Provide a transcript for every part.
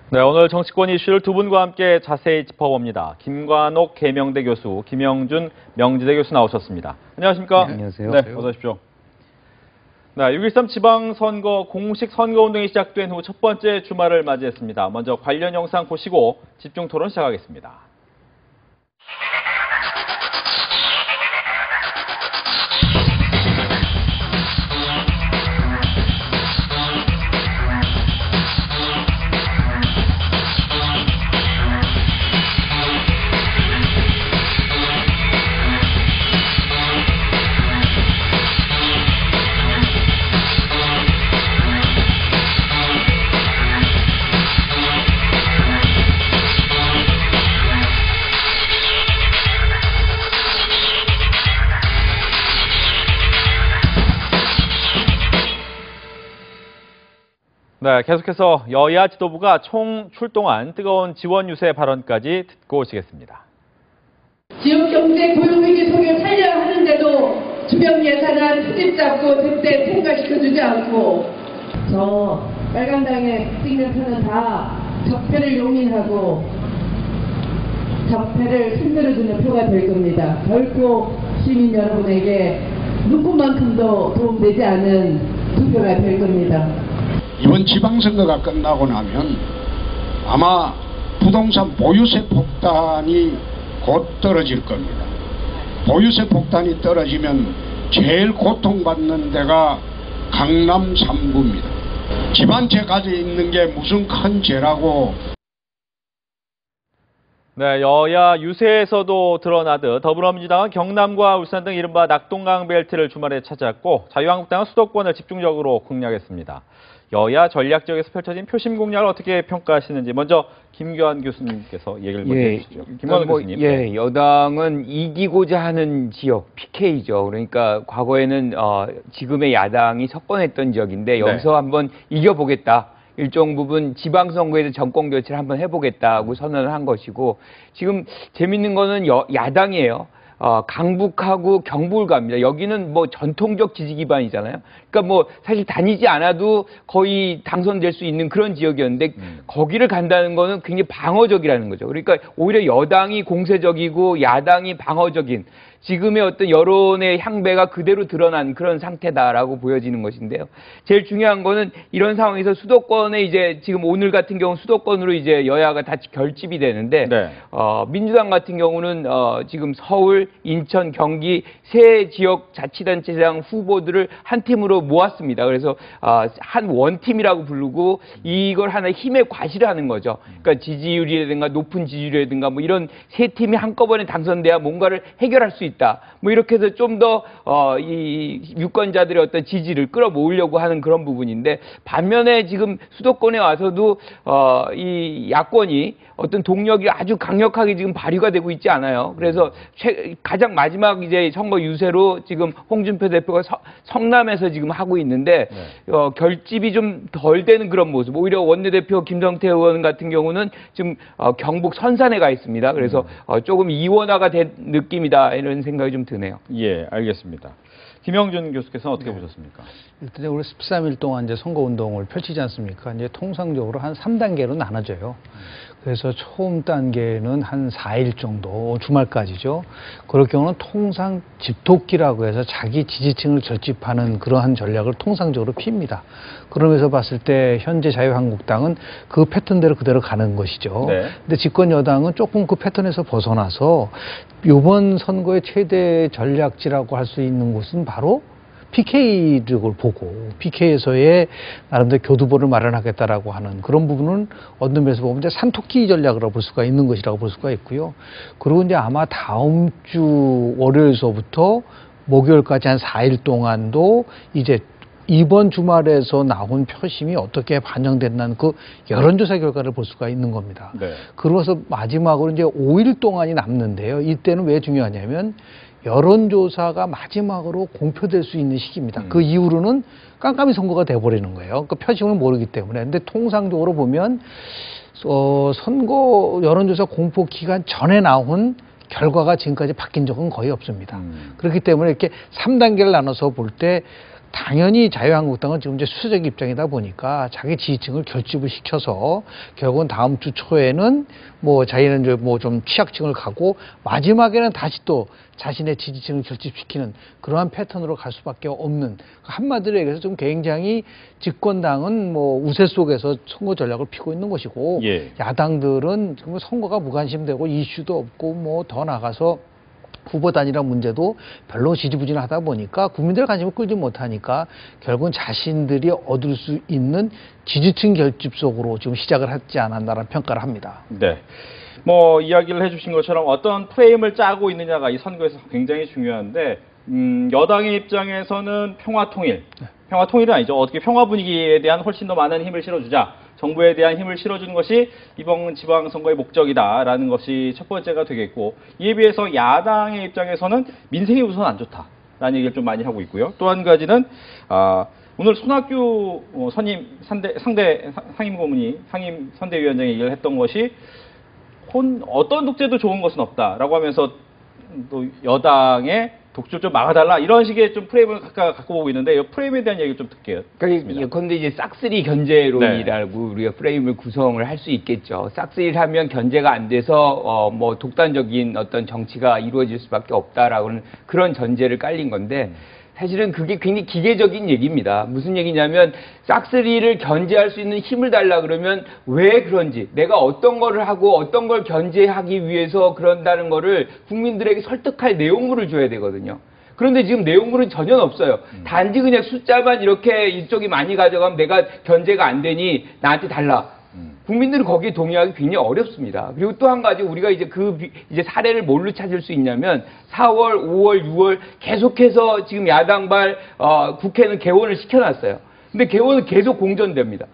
네, 오늘 정치권 이슈를 두 분과 함께 자세히 짚어봅니다. 김관옥 계명대 교수, 김영준 명지대 교수 나오셨습니다. 안녕하십니까? 네, 안녕하세요. 네, 어서 오십시오. 네, 6.13 지방선거 공식 선거운동이 시작된 후 첫 번째 주말을 맞이했습니다. 먼저 관련 영상 보시고 집중 토론 시작하겠습니다. 네, 계속해서 여야 지도부가 총 출동한 뜨거운 지원 유세 발언까지 듣고 오시겠습니다. 지역 경제 고용위기 속에 살려야 하는데도 주변 예산안 트집 잡고 제때 통과시켜주지 않고 저 빨간당의 시그널표는 다 적폐를 용인하고 적폐를 흔들어주는 표가 될 겁니다. 결코 시민 여러분에게 누구만큼도 도움되지 않은 투표가 될 겁니다. 이번 지방선거가 끝나고 나면 아마 부동산 보유세 폭탄이 곧 떨어질 겁니다. 보유세 폭탄이 떨어지면 제일 고통받는 데가 강남 3구입니다. 집 한 채 가지고 있는 게 무슨 큰 죄라고. 네, 여야 유세에서도 드러나듯 더불어민주당은 경남과 울산 등 이른바 낙동강 벨트를 주말에 찾았고 자유한국당은 수도권을 집중적으로 공략했습니다. 여야 전략 지역에서 펼쳐진 표심 공략을 어떻게 평가하시는지 먼저 김교환 교수님께서 얘기를 먼저 해주시죠. 김교환 교수님. 예, 여당은 이기고자 하는 지역 PK죠. 그러니까 과거에는 지금의 야당이 석권했던 지역인데 여기서 한번 이겨보겠다. 일정 부분 지방선거에서 정권 교체를 한번 해보겠다고 선언을 한 것이고 지금 재밌는 거는 야당이에요. 강북하고 경북을 갑니다. 여기는 뭐 전통적 지지 기반이잖아요. 그러니까 뭐 사실 다니지 않아도 거의 당선될 수 있는 그런 지역이었는데 거기를 간다는 거는 굉장히 방어적이라는 거죠. 그러니까 오히려 여당이 공세적이고 야당이 방어적인 지금의 어떤 여론의 향배가 그대로 드러난 그런 상태다라고 보여지는 것인데요. 제일 중요한 거는 이런 상황에서 수도권에 이제 지금 오늘 같은 경우 수도권으로 이제 여야가 다 결집이 되는데 민주당 같은 경우는 지금 서울, 인천, 경기 세 지역 자치단체장 후보들을 한 팀으로 모았습니다. 그래서 한 원팀이라고 부르고 이걸 하나 힘의 과시를 하는 거죠. 그러니까 지지율이라든가 높은 지지율이라든가 뭐 이런 세 팀이 한꺼번에 당선돼야 뭔가를 해결할 수 있다. 뭐 이렇게 해서 좀 더 이 유권자들의 어떤 지지를 끌어모으려고 하는 그런 부분인데 반면에 지금 수도권에 와서도 이 야권이 어떤 동력이 아주 강력하게 지금 발휘가 되고 있지 않아요. 그래서 가장 마지막 이제 선거 유세로 지금 홍준표 대표가 성남에서 지금 하고 있는데 결집이 좀 덜 되는 그런 모습. 오히려 원내대표 김성태 의원 같은 경우는 지금 경북 선산에 가 있습니다. 그래서 조금 이원화가 된 느낌이다 이런 생각이 좀 드네요. 예, 알겠습니다. 김영준 교수께서는 어떻게 보셨습니까? 일단 우리 13일 동안 이제 선거운동을 펼치지 않습니까? 이제 통상적으로 한 3단계로 나눠져요. 그래서 처음 단계는 한 4일 정도, 주말까지죠. 그럴 경우는 통상 집토끼라고 해서 자기 지지층을 결집하는 그러한 전략을 통상적으로 핍니다. 그러면서 봤을 때 현재 자유한국당은 그 패턴대로 그대로 가는 것이죠. 근데 집권 여당은 조금 그 패턴에서 벗어나서 이번 선거의 최대 전략지라고 할 수 있는 곳은 바로 PK를 보고 PK에서의 나름대로 교두보를 마련하겠다라고 하는 그런 부분은 어떤 면에서 보면 이제 산토끼 전략이라고 볼 수가 있는 것이라고 볼 수가 있고요. 그리고 이제 아마 다음 주 월요일서부터 목요일까지 한 4일 동안도 이제 이번 주말에서 나온 표심이 어떻게 반영됐나는 그 여론조사 결과를 볼 수가 있는 겁니다. 그러고서 마지막으로 이제 5일 동안이 남는데요. 이때는 왜 중요하냐면 여론조사가 마지막으로 공표될 수 있는 시기입니다. 그 이후로는 깜깜이 선거가 돼버리는 거예요. 그 표심을 모르기 때문에. 근데 통상적으로 보면 선거 여론조사 공포 기간 전에 나온 결과가 지금까지 바뀐 적은 거의 없습니다. 그렇기 때문에 이렇게 3단계를 나눠서 볼 때 당연히 자유한국당은 지금 이제 수세적 입장이다 보니까 자기 지지층을 결집을 시켜서 결국은 다음 주 초에는 뭐 자기는 이제 뭐 좀 취약층을 가고 마지막에는 다시 또 자신의 지지층을 결집시키는 그러한 패턴으로 갈 수밖에 없는, 한마디로 얘기해서 좀 굉장히 집권당은 뭐 우세 속에서 선거 전략을 피고 있는 것이고 예. 야당들은 지금 선거가 무관심되고 이슈도 없고 뭐 더 나가서 후보 단일화 문제도 별로 지지부진하다 보니까 국민들의 관심을 끌지 못하니까 결국은 자신들이 얻을 수 있는 지지층 결집 속으로 지금 시작을 하지 않았나라는 평가를 합니다. 네. 뭐 이야기를 해주신 것처럼 어떤 프레임을 짜고 있느냐가 이 선거에서 굉장히 중요한데 여당의 입장에서는 평화통일, 평화통일은 아니죠. 어떻게 평화 분위기에 대한 훨씬 더 많은 힘을 실어주자, 정부에 대한 힘을 실어주는 것이 이번 지방선거의 목적이다라는 것이 첫 번째가 되겠고, 이에 비해서 야당의 입장에서는 민생이 우선 안 좋다라는 얘기를 좀 많이 하고 있고요. 또 한 가지는 오늘 손학규 상임 고문이 상임 선대위원장이 얘기를 했던 것이 어떤 독재도 좋은 것은 없다라고 하면서 또 여당의 독주 좀 막아달라 이런 식의 좀 프레임을 갖고 보고 있는데 이 프레임에 대한 얘기를 좀 듣게요. 그러니까 예컨대 이제 싹쓸이 견제론이라고 네. 우리가 프레임을 구성을 할 수 있겠죠. 싹쓸이를 하면 견제가 안 돼서 뭐 독단적인 어떤 정치가 이루어질 수밖에 없다라고는 그런 전제를 깔린 건데 사실은 그게 굉장히 기계적인 얘기입니다. 무슨 얘기냐면 싹쓸이를 견제할 수 있는 힘을 달라 그러면 왜 그런지, 내가 어떤 거를 하고 어떤 걸 견제하기 위해서 그런다는 거를 국민들에게 설득할 내용물을 줘야 되거든요. 그런데 지금 내용물은 전혀 없어요. 단지 그냥 숫자만 이렇게 이쪽이 많이 가져가면 내가 견제가 안 되니 나한테 달라. 국민들은 거기에 동의하기 굉장히 어렵습니다. 그리고 또 한 가지 우리가 이제 이제 사례를 뭘로 찾을 수 있냐면 4월, 5월, 6월 계속해서 지금 야당발 국회는 개원을 시켜놨어요. 근데 개원은 계속 공전됩니다.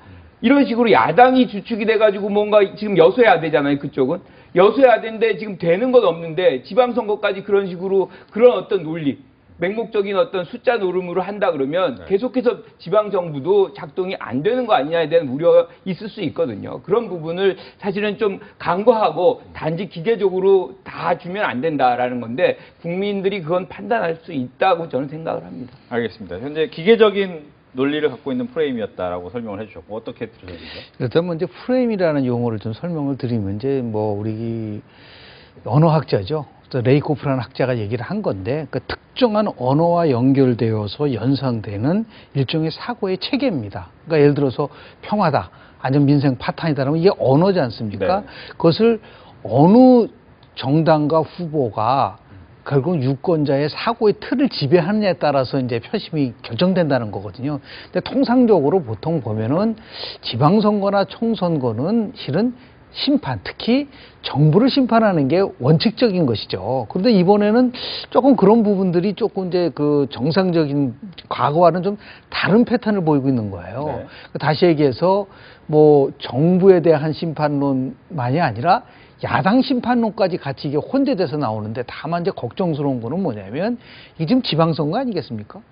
이런 식으로 야당이 주축이 돼가지고 뭔가 지금 여소야대잖아요. 그쪽은 여소야대인데 지금 되는 건 없는데 지방선거까지 그런 식으로 그런 어떤 논리, 맹목적인 어떤 숫자 노름으로 한다 그러면 계속해서 지방정부도 작동이 안 되는 거 아니냐에 대한 우려가 있을 수 있거든요. 그런 부분을 사실은 좀 간과하고 단지 기계적으로 다 주면 안 된다라는 건데 국민들이 그건 판단할 수 있다고 저는 생각을 합니다. 알겠습니다. 현재 기계적인 논리를 갖고 있는 프레임이었다라고 설명을 해주셨고 어떻게 들으셨죠? 일단 먼저 프레임이라는 용어를 좀 설명을 드리면 이제 뭐 우리 언어학자죠. 레이코프라는 학자가 얘기를 한 건데 그 특정한 언어와 연결되어서 연상되는 일종의 사고의 체계입니다. 그러니까 예를 들어서 평화다, 아니면 민생 파탄이다라면 이게 언어지 않습니까? 네. 그것을 어느 정당과 후보가 결국 유권자의 사고의 틀을 지배하느냐에 따라서 이제 표심이 결정된다는 거거든요. 근데 통상적으로 보통 보면은 지방선거나 총선거는 실은 심판, 특히 정부를 심판하는 게 원칙적인 것이죠. 그런데 이번에는 조금 그런 부분들이 조금 이제 그 정상적인 과거와는 좀 다른 패턴을 보이고 있는 거예요. 네. 다시 얘기해서 뭐 정부에 대한 심판론만이 아니라 야당 심판론까지 같이 이게 혼재돼서 나오는데, 다만 이제 걱정스러운 거는 뭐냐면 이게 지금 지방선거 아니겠습니까?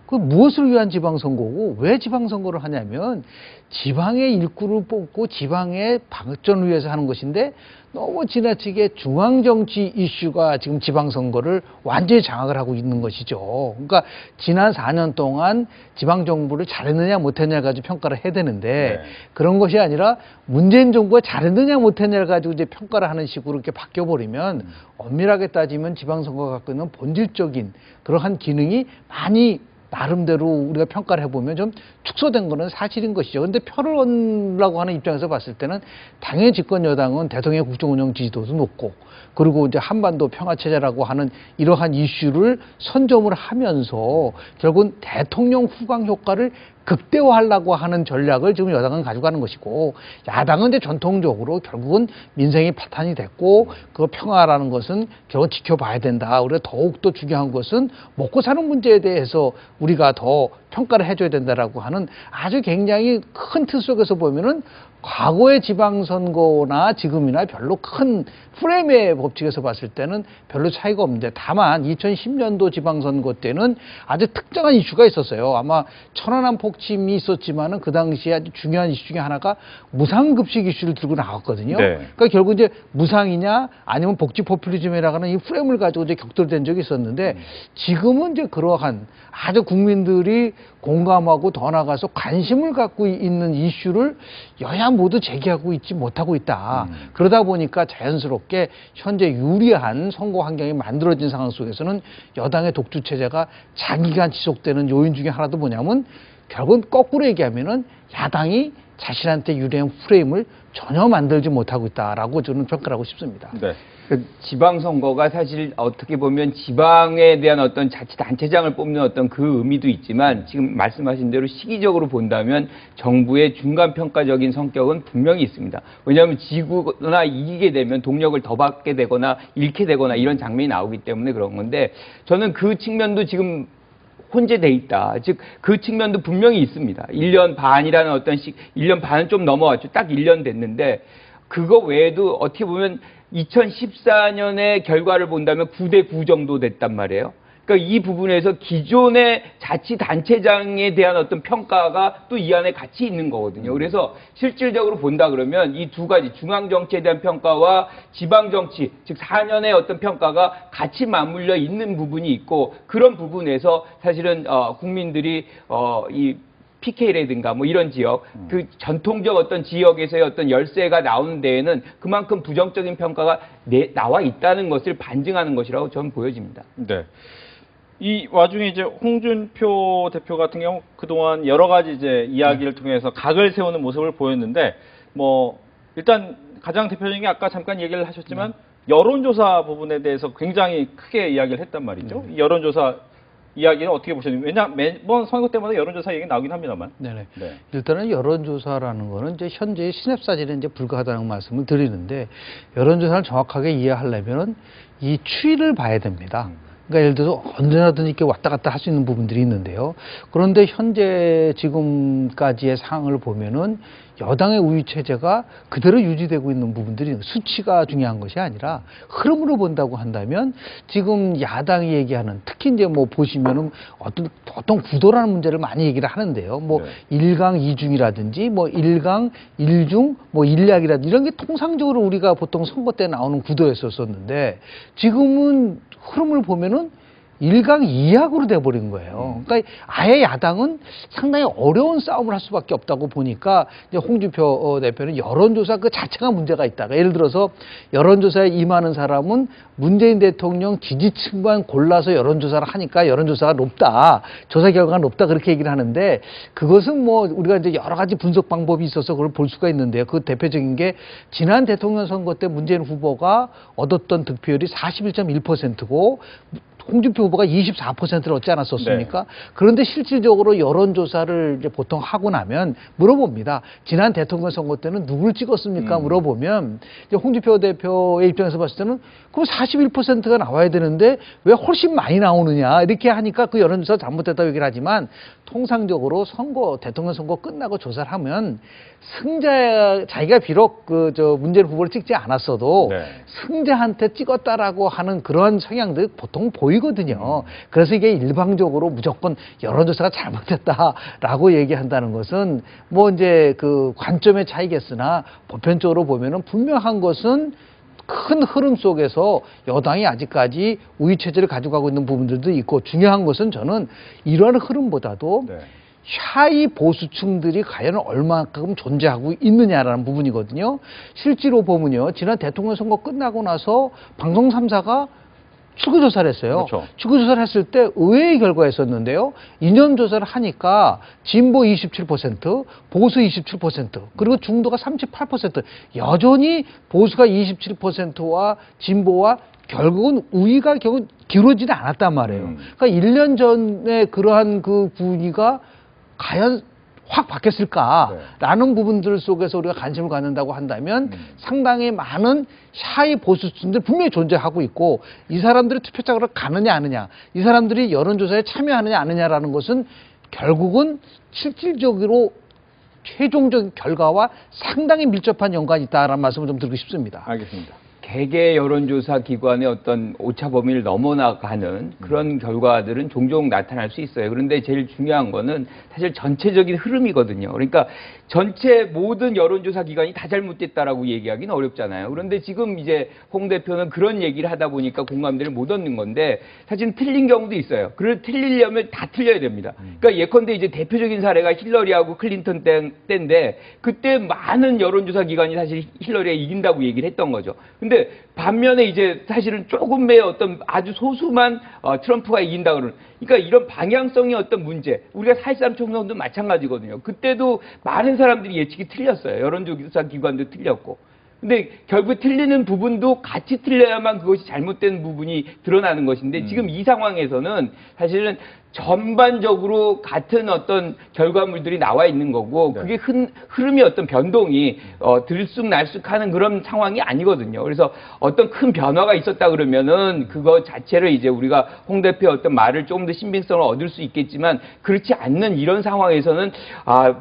그 무엇을 위한 지방선거고 왜 지방선거를 하냐면 지방의 일구를 뽑고 지방의 발전을 위해서 하는 것인데, 너무 지나치게 중앙정치 이슈가 지금 지방선거를 완전히 장악을 하고 있는 것이죠. 그러니까 지난 4년 동안 지방정부를 잘했느냐 못했느냐 가지고 평가를 해야 되는데 그런 것이 아니라 문재인 정부가 잘했느냐 못했느냐 가지고 이제 평가를 하는 식으로 이렇게 바뀌어버리면 엄밀하게 따지면 지방선거가 갖고 있는 본질적인 그러한 기능이 많이 나름대로 우리가 평가를 해보면 좀 축소된 거는 사실인 것이죠. 근데 표를 얻으려고 하는 입장에서 봤을 때는 당연히 집권 여당은 대통령 국정운영 지지도도 높고, 그리고 이제 한반도 평화체제라고 하는 이러한 이슈를 선점을 하면서 결국은 대통령 후광 효과를 극대화하려고 하는 전략을 지금 여당은 가져가는 것이고, 야당은 이제 전통적으로 결국은 민생이 파탄이 됐고 그 평화라는 것은 결국 지켜봐야 된다. 우리가 더욱더 중요한 것은 먹고 사는 문제에 대해서 우리가 더 평가를 해줘야 된다라고 하는 아주 굉장히 큰 틀 속에서 보면은 과거의 지방선거나 지금이나 별로 큰 프레임의 법칙에서 봤을 때는 별로 차이가 없는데, 다만 2010년도 지방선거 때는 아주 특정한 이슈가 있었어요. 아마 천안함 폭침이 있었지만은 그 당시에 아주 중요한 이슈 중에 하나가 무상급식 이슈를 들고 나왔거든요. 네. 그러니까 결국 이제 무상이냐 아니면 복지 포퓰리즘이라고 하는 이 프레임을 가지고 이제 격돌된 적이 있었는데, 지금은 이제 그러한 아주 국민들이 공감하고 더 나아가서 관심을 갖고 있는 이슈를 여야 모두 제기하고 있지 못하고 있다. 그러다 보니까 자연스럽게 현재 유리한 선거 환경이 만들어진 상황 속에서는 여당의 독주 체제가 장기간 지속되는 요인 중에 하나도 뭐냐면 결국은 거꾸로 얘기하면은 야당이 자신한테 유리한 프레임을 전혀 만들지 못하고 있다라고 저는 평가를 하고 싶습니다. 네. 그 지방선거가 사실 어떻게 보면 지방에 대한 어떤 자치단체장을 뽑는 어떤 그 의미도 있지만 지금 말씀하신 대로 시기적으로 본다면 정부의 중간평가적인 성격은 분명히 있습니다. 왜냐하면 지거나 이기게 되면 동력을 더 받게 되거나 잃게 되거나 이런 장면이 나오기 때문에 그런 건데 저는 그 측면도 지금 혼재돼 있다. 즉, 그 측면도 분명히 있습니다. 1년 반이라는 어떤 1년 반은 좀 넘어왔죠. 딱 1년 됐는데, 그거 외에도 어떻게 보면 2014년의 결과를 본다면 9대9 정도 됐단 말이에요. 그러니까 이 부분에서 기존의 자치단체장에 대한 어떤 평가가 또 이 안에 같이 있는 거거든요. 그래서 실질적으로 본다 그러면 이 두 가지 중앙정치에 대한 평가와 지방정치, 즉 4년의 어떤 평가가 같이 맞물려 있는 부분이 있고 그런 부분에서 사실은 국민들이 이 PK라든가 뭐 이런 지역, 그 전통적 어떤 지역에서의 어떤 열세가 나오는 데에는 그만큼 부정적인 평가가 나와 있다는 것을 반증하는 것이라고 저는 보여집니다. 네. 이 와중에 이제 홍준표 대표 같은 경우 그동안 여러 가지 이제 이야기를 통해서 각을 세우는 모습을 보였는데 뭐 일단 가장 대표적인 게 아까 잠깐 얘기를 하셨지만 여론조사 부분에 대해서 굉장히 크게 이야기를 했단 말이죠. 이 여론조사 이야기는 어떻게 보셨는지 왜냐 매번 선거 때마다 여론조사 얘기 나오긴 합니다만. 네네. 네. 일단은 여론조사라는 거는 이제 현재의 시냅사진에 이제 불과하다는 말씀을 드리는데 여론조사를 정확하게 이해하려면은 이 추이를 봐야 됩니다. 그러니까 예를 들어서 언제나든 이렇게 왔다 갔다 할 수 있는 부분들이 있는데요. 그런데 현재 지금까지의 상황을 보면은 여당의 우위 체제가 그대로 유지되고 있는 부분들이 수치가 중요한 것이 아니라 흐름으로 본다고 한다면 지금 야당이 얘기하는 특히 이제 뭐 보시면은 어떤 구도라는 문제를 많이 얘기를 하는데요. 뭐 네. 1강 2중이라든지 뭐 1강 1중 뭐 1약이라든지 이런 게 통상적으로 우리가 보통 선거 때 나오는 구도였었는데 지금은 흐름을 보면은 1강 2약으로 돼버린 거예요. 그러니까 아예 야당은 상당히 어려운 싸움을 할 수밖에 없다고 보니까 이제 홍준표 대표는 여론조사 그 자체가 문제가 있다. 예를 들어서 여론조사에 임하는 사람은 문재인 대통령 지지층만 골라서 여론조사를 하니까 여론조사가 높다. 조사 결과가 높다. 그렇게 얘기를 하는데 그것은 뭐 우리가 이제 여러 가지 분석 방법이 있어서 그걸 볼 수가 있는데요. 그 대표적인 게 지난 대통령 선거 때 문재인 후보가 얻었던 득표율이 41.1%고 홍준표 후보가 24%를 얻지 않았었습니까? 네. 그런데 실질적으로 여론조사를 이제 보통 하고 나면 물어봅니다. 지난 대통령 선거 때는 누굴 찍었습니까? 물어보면 이제 홍준표 대표의 입장에서 봤을 때는 그럼 41%가 나와야 되는데 왜 훨씬 많이 나오느냐 이렇게 하니까 그 여론조사 잘못됐다고 얘기를 하지만 통상적으로 대통령 선거 끝나고 조사를 하면 자기가 비록 문재인 후보를 찍지 않았어도 네. 승자한테 찍었다라고 하는 그런 성향들 보통 보이거든요. 그래서 이게 일방적으로 무조건 여론조사가 잘못됐다라고 얘기한다는 것은 뭐 이제 그 관점의 차이겠으나 보편적으로 보면은 분명한 것은 큰 흐름 속에서 여당이 아직까지 우위 체제를 가져가고 있는 부분들도 있고 중요한 것은 저는 이러한 흐름보다도 네. 샤이 보수층들이 과연 얼마만큼 존재하고 있느냐라는 부분이거든요. 실제로 보면요. 지난 대통령 선거 끝나고 나서 방송 3사가 추구조사를 했어요. 그렇죠. 추구조사를 했을 때 의외의 결과였었는데요. 2년 조사를 하니까 진보 27%, 보수 27%, 그리고 중도가 38%. 여전히 보수가 27%와 진보와 결국은 우위가 결국 기울어지지 않았단 말이에요. 그러니까 1년 전에 그러한 그 분위기가 과연 확 바뀌었을까라는 부분들 속에서 우리가 관심을 갖는다고 한다면 상당히 많은 샤이 보수층들 분명히 존재하고 있고 이 사람들이 투표장으로 가느냐 안 하느냐 이 사람들이 여론조사에 참여하느냐 안 하느냐라는 것은 결국은 실질적으로 최종적 결과와 상당히 밀접한 연관이 있다라는 말씀을 좀 드리고 싶습니다. 알겠습니다. 개개 여론조사 기관의 어떤 오차 범위를 넘어나가는 그런 결과들은 종종 나타날 수 있어요. 그런데 제일 중요한 거는 사실 전체적인 흐름이거든요. 그러니까 전체 모든 여론조사 기관이 다 잘못됐다라고 얘기하기는 어렵잖아요. 그런데 지금 이제 홍 대표는 그런 얘기를 하다 보니까 공감대를 못 얻는 건데 사실 틀린 경우도 있어요. 그걸 틀리려면 다 틀려야 됩니다. 그러니까 예컨대 이제 대표적인 사례가 힐러리하고 클린턴 때인데 그때 많은 여론조사 기관이 사실 힐러리가 이긴다고 얘기를 했던 거죠. 근데 반면에 이제 사실은 조금의 어떤 아주 소수만 트럼프가 이긴다 그러는. 그러니까 이런 방향성의 어떤 문제. 우리가 4.13 총선도 마찬가지거든요. 그때도 많은 사람들이 예측이 틀렸어요. 여론조사 기관도 틀렸고. 근데 결국 틀리는 부분도 같이 틀려야만 그것이 잘못된 부분이 드러나는 것인데 지금 이 상황에서는 사실은 전반적으로 같은 어떤 결과물들이 나와 있는 거고 그게 흐름이 어떤 변동이 들쑥날쑥하는 그런 상황이 아니거든요. 그래서 어떤 큰 변화가 있었다 그러면은 그거 자체를 이제 우리가 홍 대표의 어떤 말을 조금 더 신빙성을 얻을 수 있겠지만 그렇지 않는 이런 상황에서는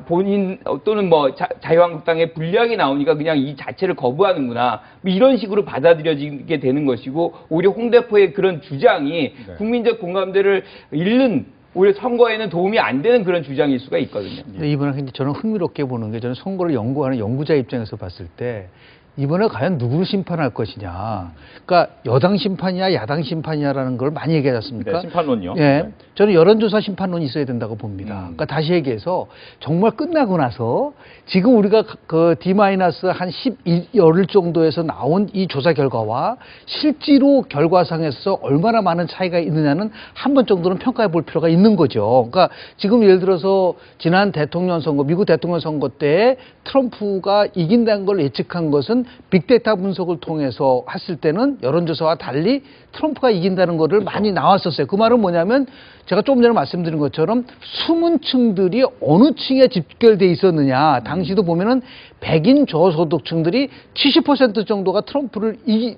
본인 또는 뭐 자유한국당의 불리하게 나오니까 그냥 이 자체를 거부하는구나 뭐 이런 식으로 받아들여지게 되는 것이고 오히려 홍 대표의 그런 주장이 국민적 공감대를 잃는 오히려 선거에는 도움이 안 되는 그런 주장일 수가 있거든요. 이번에 저는 흥미롭게 보는 게 저는 선거를 연구하는 연구자 입장에서 봤을 때 이번에 과연 누구를 심판할 것이냐. 그러니까 여당 심판이냐 야당 심판이냐라는 걸 많이 얘기하지 않습니까? 네, 심판론요. 예. 네. 저는 여론조사 심판론이 있어야 된다고 봅니다. 그러니까 다시 얘기해서 정말 끝나고 나서 지금 우리가 그 D-한 11열 정도에서 나온 이 조사 결과와 실제로 결과상에서 얼마나 많은 차이가 있느냐는 한 번 정도는 평가해 볼 필요가 있는 거죠. 그러니까 지금 예를 들어서 지난 대통령 선거, 미국 대통령 선거 때 트럼프가 이긴다는 걸 예측한 것은 빅데이터 분석을 통해서 했을 때는 여론조사와 달리 트럼프가 이긴다는 거를 많이 나왔었어요. 그 말은 뭐냐면 제가 조금 전에 말씀드린 것처럼 숨은 층들이 어느 층에 집결돼 있었느냐. 당시도 보면은 백인 저소득층들이 70% 정도가 트럼프를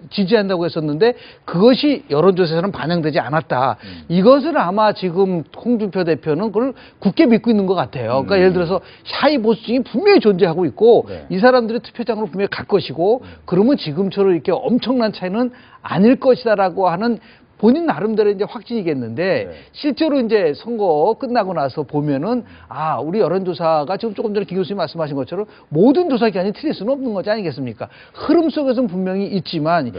지지한다고 했었는데 그것이 여론조사에서는 반영되지 않았다. 이것을 아마 지금 홍준표 대표는 그걸 굳게 믿고 있는 것 같아요. 그러니까 예를 들어서 샤이 보수층이 분명히 존재하고 있고 이 사람들이 투표장으로 분명히 갈 것이고 그러면 지금처럼 이렇게 엄청난 차이는 아닐 것이다라고 하는 본인 나름대로 이제 확신이겠는데 실제로 이제 선거 끝나고 나서 보면은 우리 여론조사가 지금 조금 전에 김 교수님 말씀하신 것처럼 모든 조사 기관이 틀릴 수는 없는 거지 아니겠습니까? 흐름 속에서는 분명히 있지만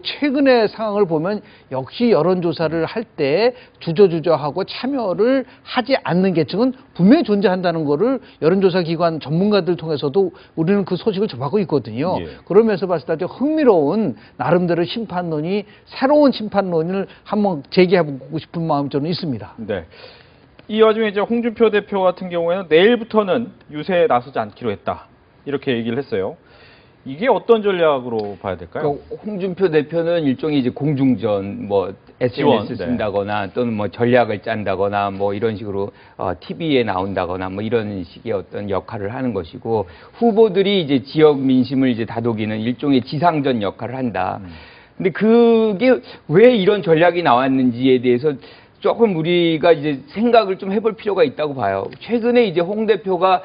최근의 상황을 보면 역시 여론조사를 할 때 주저하고 참여를 하지 않는 계층은 분명히 존재한다는 거를 여론조사 기관 전문가들 통해서도 우리는 그 소식을 접하고 있거든요. 그러면서 봤을 때 흥미로운 나름대로 심판론이 새로운 심판론을 한번 제기해보고 싶은 마음이 저는 있습니다. 네. 이 와중에 이제 홍준표 대표 같은 경우에는 내일부터는 유세에 나서지 않기로 했다. 이렇게 얘기를 했어요. 이게 어떤 전략으로 봐야 될까요? 그러니까 홍준표 대표는 일종의 이제 공중전, 뭐 SNS 쓴다거나 또는 뭐 전략을 짠다거나 뭐 이런 식으로 TV에 나온다거나 뭐 이런 식의 어떤 역할을 하는 것이고 후보들이 이제 지역 민심을 이제 다독이는 일종의 지상전 역할을 한다. 근데 그게 왜 이런 전략이 나왔는지에 대해서 조금 우리가 이제 생각을 좀 해볼 필요가 있다고 봐요. 최근에 이제 홍 대표가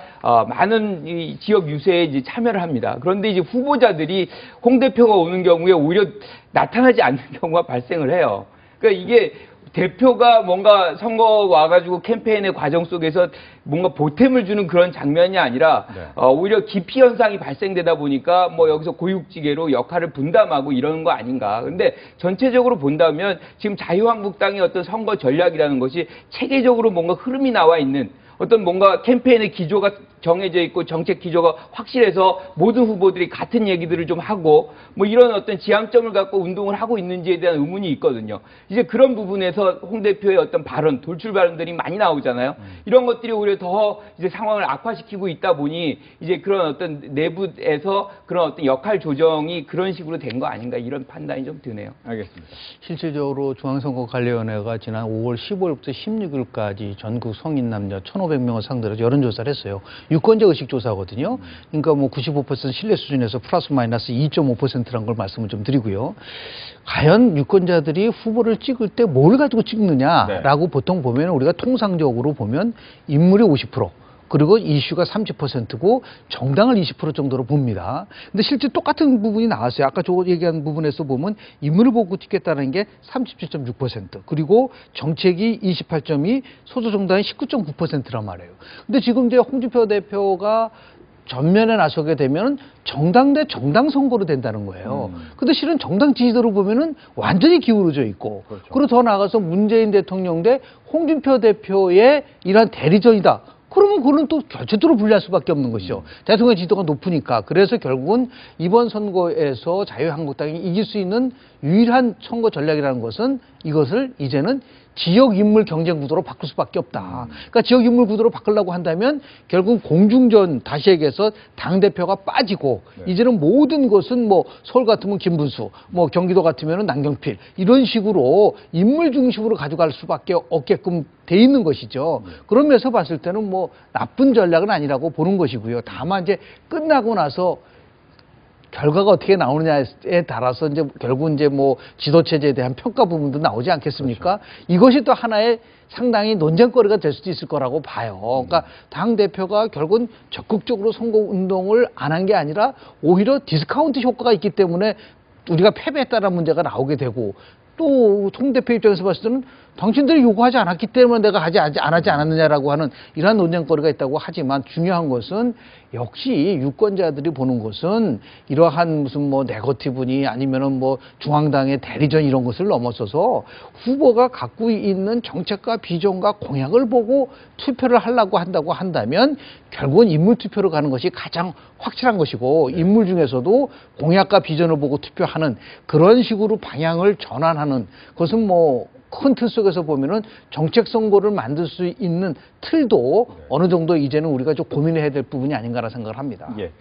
많은 이 지역 유세에 이제 참여를 합니다. 그런데 이제 후보자들이 홍 대표가 오는 경우에 오히려 나타나지 않는 경우가 발생을 해요. 그러니까 이게 대표가 뭔가 선거 와가지고 캠페인의 과정 속에서 뭔가 보탬을 주는 그런 장면이 아니라 오히려 기피 현상이 발생되다 보니까 뭐 여기서 고육지계로 역할을 분담하고 이러는 거 아닌가. 근데 전체적으로 본다면 지금 자유한국당의 어떤 선거 전략이라는 것이 체계적으로 뭔가 흐름이 나와 있는 어떤 뭔가 캠페인의 기조가 정해져 있고 정책 기조가 확실해서 모든 후보들이 같은 얘기들을 좀 하고 뭐 이런 어떤 지향점을 갖고 운동을 하고 있는지에 대한 의문이 있거든요. 이제 그런 부분에서 홍 대표의 어떤 발언, 돌출 발언들이 많이 나오잖아요. 이런 것들이 오히려 더 이제 상황을 악화시키고 있다 보니 이제 그런 어떤 내부에서 그런 어떤 역할 조정이 그런 식으로 된 거 아닌가 이런 판단이 좀 드네요. 알겠습니다. 실질적으로 중앙선거관리위원회가 지난 5월 15일부터 16일까지 전국 성인 남녀 1,500명을 상대로 여론조사를 했어요. 유권자 의식 조사거든요. 그러니까 뭐 95% 신뢰 수준에서 플러스 마이너스 2.5%라는 걸 말씀을 좀 드리고요. 과연 유권자들이 후보를 찍을 때 뭘 가지고 찍느냐라고 보통 보면 우리가 통상적으로 보면 인물이 50%, 그리고 이슈가 30%고 정당을 20% 정도로 봅니다. 근데 실제 똑같은 부분이 나왔어요. 아까 저 얘기한 부분에서 보면 인물을 보고 찍겠다는 게 37.6%, 그리고 정책이 28.2, 소수 정당이 19.9%란 말이에요. 근데 지금 이제 홍준표 대표가 전면에 나서게 되면 정당 대 정당 선거로 된다는 거예요. 근데 실은 정당 지지도를 보면은 완전히 기울어져 있고, 그렇죠. 그리고 더 나아가서 문재인 대통령 대 홍준표 대표의 이러한 대리전이다. 그러면 그거는 또 결체적으로 분리할 수밖에 없는 것이죠. 대통령 지지도가 높으니까. 그래서 결국은 이번 선거에서 자유한국당이 이길 수 있는 유일한 선거 전략이라는 것은 이것을 이제는 지역 인물 경쟁 구도로 바꿀 수밖에 없다. 그러니까 지역 인물 구도로 바꾸려고 한다면 결국 공중전, 다시 얘기해서 당 대표가 빠지고 이제는 모든 것은 뭐 서울 같으면 김문수, 뭐 경기도 같으면은 남경필, 이런 식으로 인물 중심으로 가져갈 수밖에 없게끔 돼 있는 것이죠. 그런 면에서 봤을 때는 뭐 나쁜 전략은 아니라고 보는 것이고요. 다만 이제 끝나고 나서 결과가 어떻게 나오느냐에 따라서 이제 결국 이제 뭐 지도체제에 대한 평가 부분도 나오지 않겠습니까? 그렇죠. 이것이 또 하나의 상당히 논쟁거리가 될 수도 있을 거라고 봐요. 그러니까 당 대표가 결국은 적극적으로 선거 운동을 안 한 게 아니라 오히려 디스카운트 효과가 있기 때문에 우리가 패배했다는 문제가 나오게 되고, 또 송 대표 입장에서 봤을 때는 당신들이 요구하지 않았기 때문에 내가 안 하지 않았느냐라고 하는 이러한 논쟁거리가 있다고 하지만, 중요한 것은 역시 유권자들이 보는 것은 이러한 무슨 뭐 네거티브니 아니면은 뭐 중앙당의 대리전 이런 것을 넘어서서 후보가 갖고 있는 정책과 비전과 공약을 보고 투표를 하려고 한다고 한다면 결국은 인물 투표로 가는 것이 가장 확실한 것이고, 인물 중에서도 공약과 비전을 보고 투표하는 그런 식으로 방향을 전환하는 것은 뭐 큰 틀 속에서 보면은 정책 선거를 만들 수 있는 틀도 어느 정도 이제는 우리가 좀 고민해야 될 부분이 아닌가라는 생각을 합니다. 예.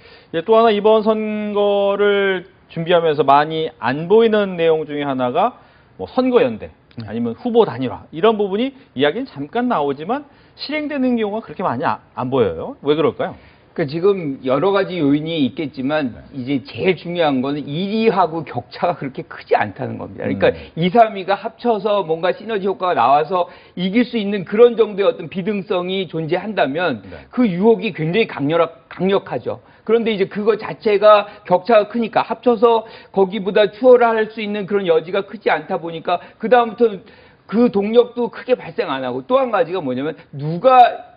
또 하나 이번 선거를 준비하면서 많이 안 보이는 내용 중에 하나가 뭐 선거연대 아니면 후보 단일화, 이런 부분이 이야기는 잠깐 나오지만 실행되는 경우가 그렇게 많이 안 보여요. 왜 그럴까요? 그러니까 지금 여러 가지 요인이 있겠지만 이제 제일 중요한 거는 1위하고 격차가 그렇게 크지 않다는 겁니다. 그러니까 2, 3위가 합쳐서 뭔가 시너지 효과가 나와서 이길 수 있는 그런 정도의 어떤 비등성이 존재한다면 그 유혹이 굉장히 강력하죠. 그런데 이제 그거 자체가 격차가 크니까 합쳐서 거기보다 추월할 수 있는 그런 여지가 크지 않다 보니까 그다음부터는 그 동력도 크게 발생 안 하고, 또 한 가지가 뭐냐면 누가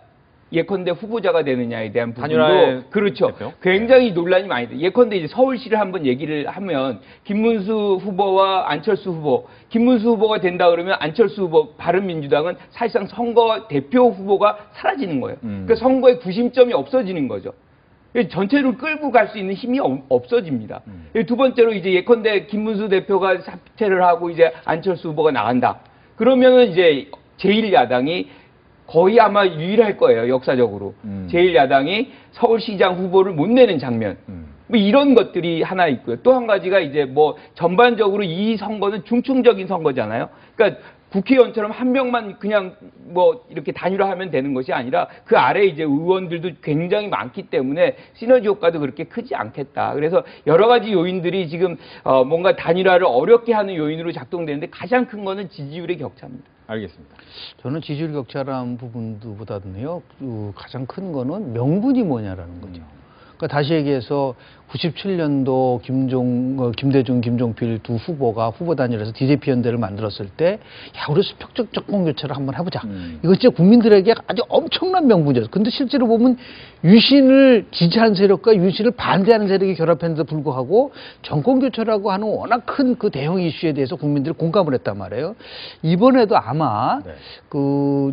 예컨대 후보자가 되느냐에 대한 부분도 그렇죠. 대표? 굉장히 논란이 많이 돼요. 예컨대 이제 서울시를 한번 얘기를 하면 김문수 후보와 안철수 후보, 김문수 후보가 된다 그러면 안철수 후보, 바른민주당은 사실상 선거 대표 후보가 사라지는 거예요. 그러니까 선거의 구심점이 없어지는 거죠. 전체를 끌고 갈 수 있는 힘이 없어집니다. 두 번째로 이제 예컨대 김문수 대표가 사퇴를 하고 이제 안철수 후보가 나간다. 그러면은 이제 제1야당이 거의 아마 유일할 거예요, 역사적으로. 제1야당이 서울시장 후보를 못 내는 장면. 뭐 이런 것들이 하나 있고요. 또 한 가지가 이제 뭐 전반적으로 이 선거는 중충적인 선거잖아요. 그러니까 국회의원처럼 한 명만 그냥 뭐 이렇게 단일화하면 되는 것이 아니라 그 아래 이제 의원들도 굉장히 많기 때문에 시너지 효과도 그렇게 크지 않겠다. 그래서 여러 가지 요인들이 지금 뭔가 단일화를 어렵게 하는 요인으로 작동되는데 가장 큰 거는 지지율의 격차입니다. 알겠습니다. 저는 지지율 격차라는 부분보다는요, 가장 큰 거는 명분이 뭐냐라는 거죠. 그러니까 다시 얘기해서 97년도 김대중, 김종필 두 후보가 후보 단일해서 DJP 연대를 만들었을 때, 야, 우리 수평적 정권 교체를 한번 해보자. 이거 진짜 국민들에게 아주 엄청난 명분이었어요. 근데 실제로 보면 유신을 지지하는 세력과 유신을 반대하는 세력이 결합했는데도 불구하고 정권 교체라고 하는 워낙 큰 그 대형 이슈에 대해서 국민들이 공감을 했단 말이에요. 이번에도 아마 그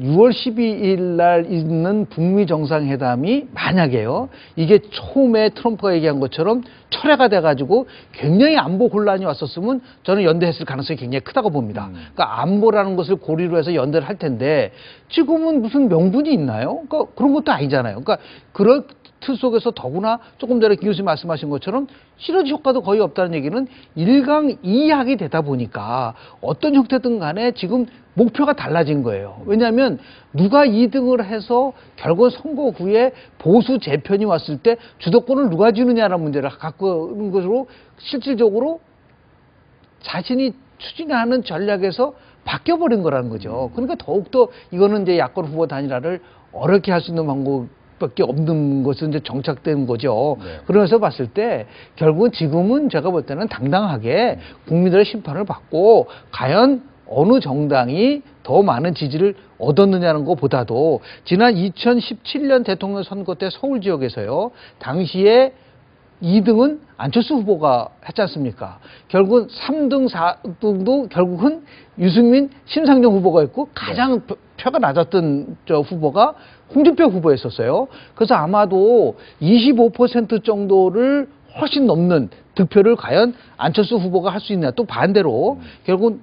6월 12일 날 있는 북미 정상회담이 만약에요, 이게 처음에 트럼프가 얘기한 것처럼 철회가 돼가지고 굉장히 안보 혼란이 왔었으면 저는 연대했을 가능성이 굉장히 크다고 봅니다. 그러니까 안보라는 것을 고리로 해서 연대를 할 텐데 지금은 무슨 명분이 있나요? 그러니까 그런 것도 아니잖아요. 그러니까 그런 틀 속에서 더구나 조금 전에 김 교수님 말씀하신 것처럼 시너지 효과도 거의 없다는 얘기는 일강이약이 되다 보니까 어떤 형태든 간에 지금 목표가 달라진 거예요. 왜냐하면 누가 2등을 해서 결국 선거 후에 보수 재편이 왔을 때 주도권을 누가 주느냐라는 문제를 갖고 오는 것으로 실질적으로 자신이 추진하는 전략에서 바뀌어버린 거라는 거죠. 그러니까 더욱더 이거는 이제 야권 후보 단일화를 어렵게 할 수 있는 방법 수밖에 없는 것은 이제 정착된 거죠. 네. 그러면서 봤을 때 결국은 지금은 제가 볼 때는 당당하게 국민들의 심판을 받고 과연 어느 정당이 더 많은 지지를 얻었느냐는 것보다도 지난 2017년 대통령 선거 때 서울 지역에서요. 당시에 2등은 안철수 후보가 했지 않습니까? 결국은 3등, 4등도 결국은 유승민, 심상정 후보가 있고 가장 표가 낮았던 저 후보가 홍준표 후보였었어요. 그래서 아마도 25% 정도를 훨씬 넘는 득표를 과연 안철수 후보가 할 수 있느냐. 또 반대로 결국은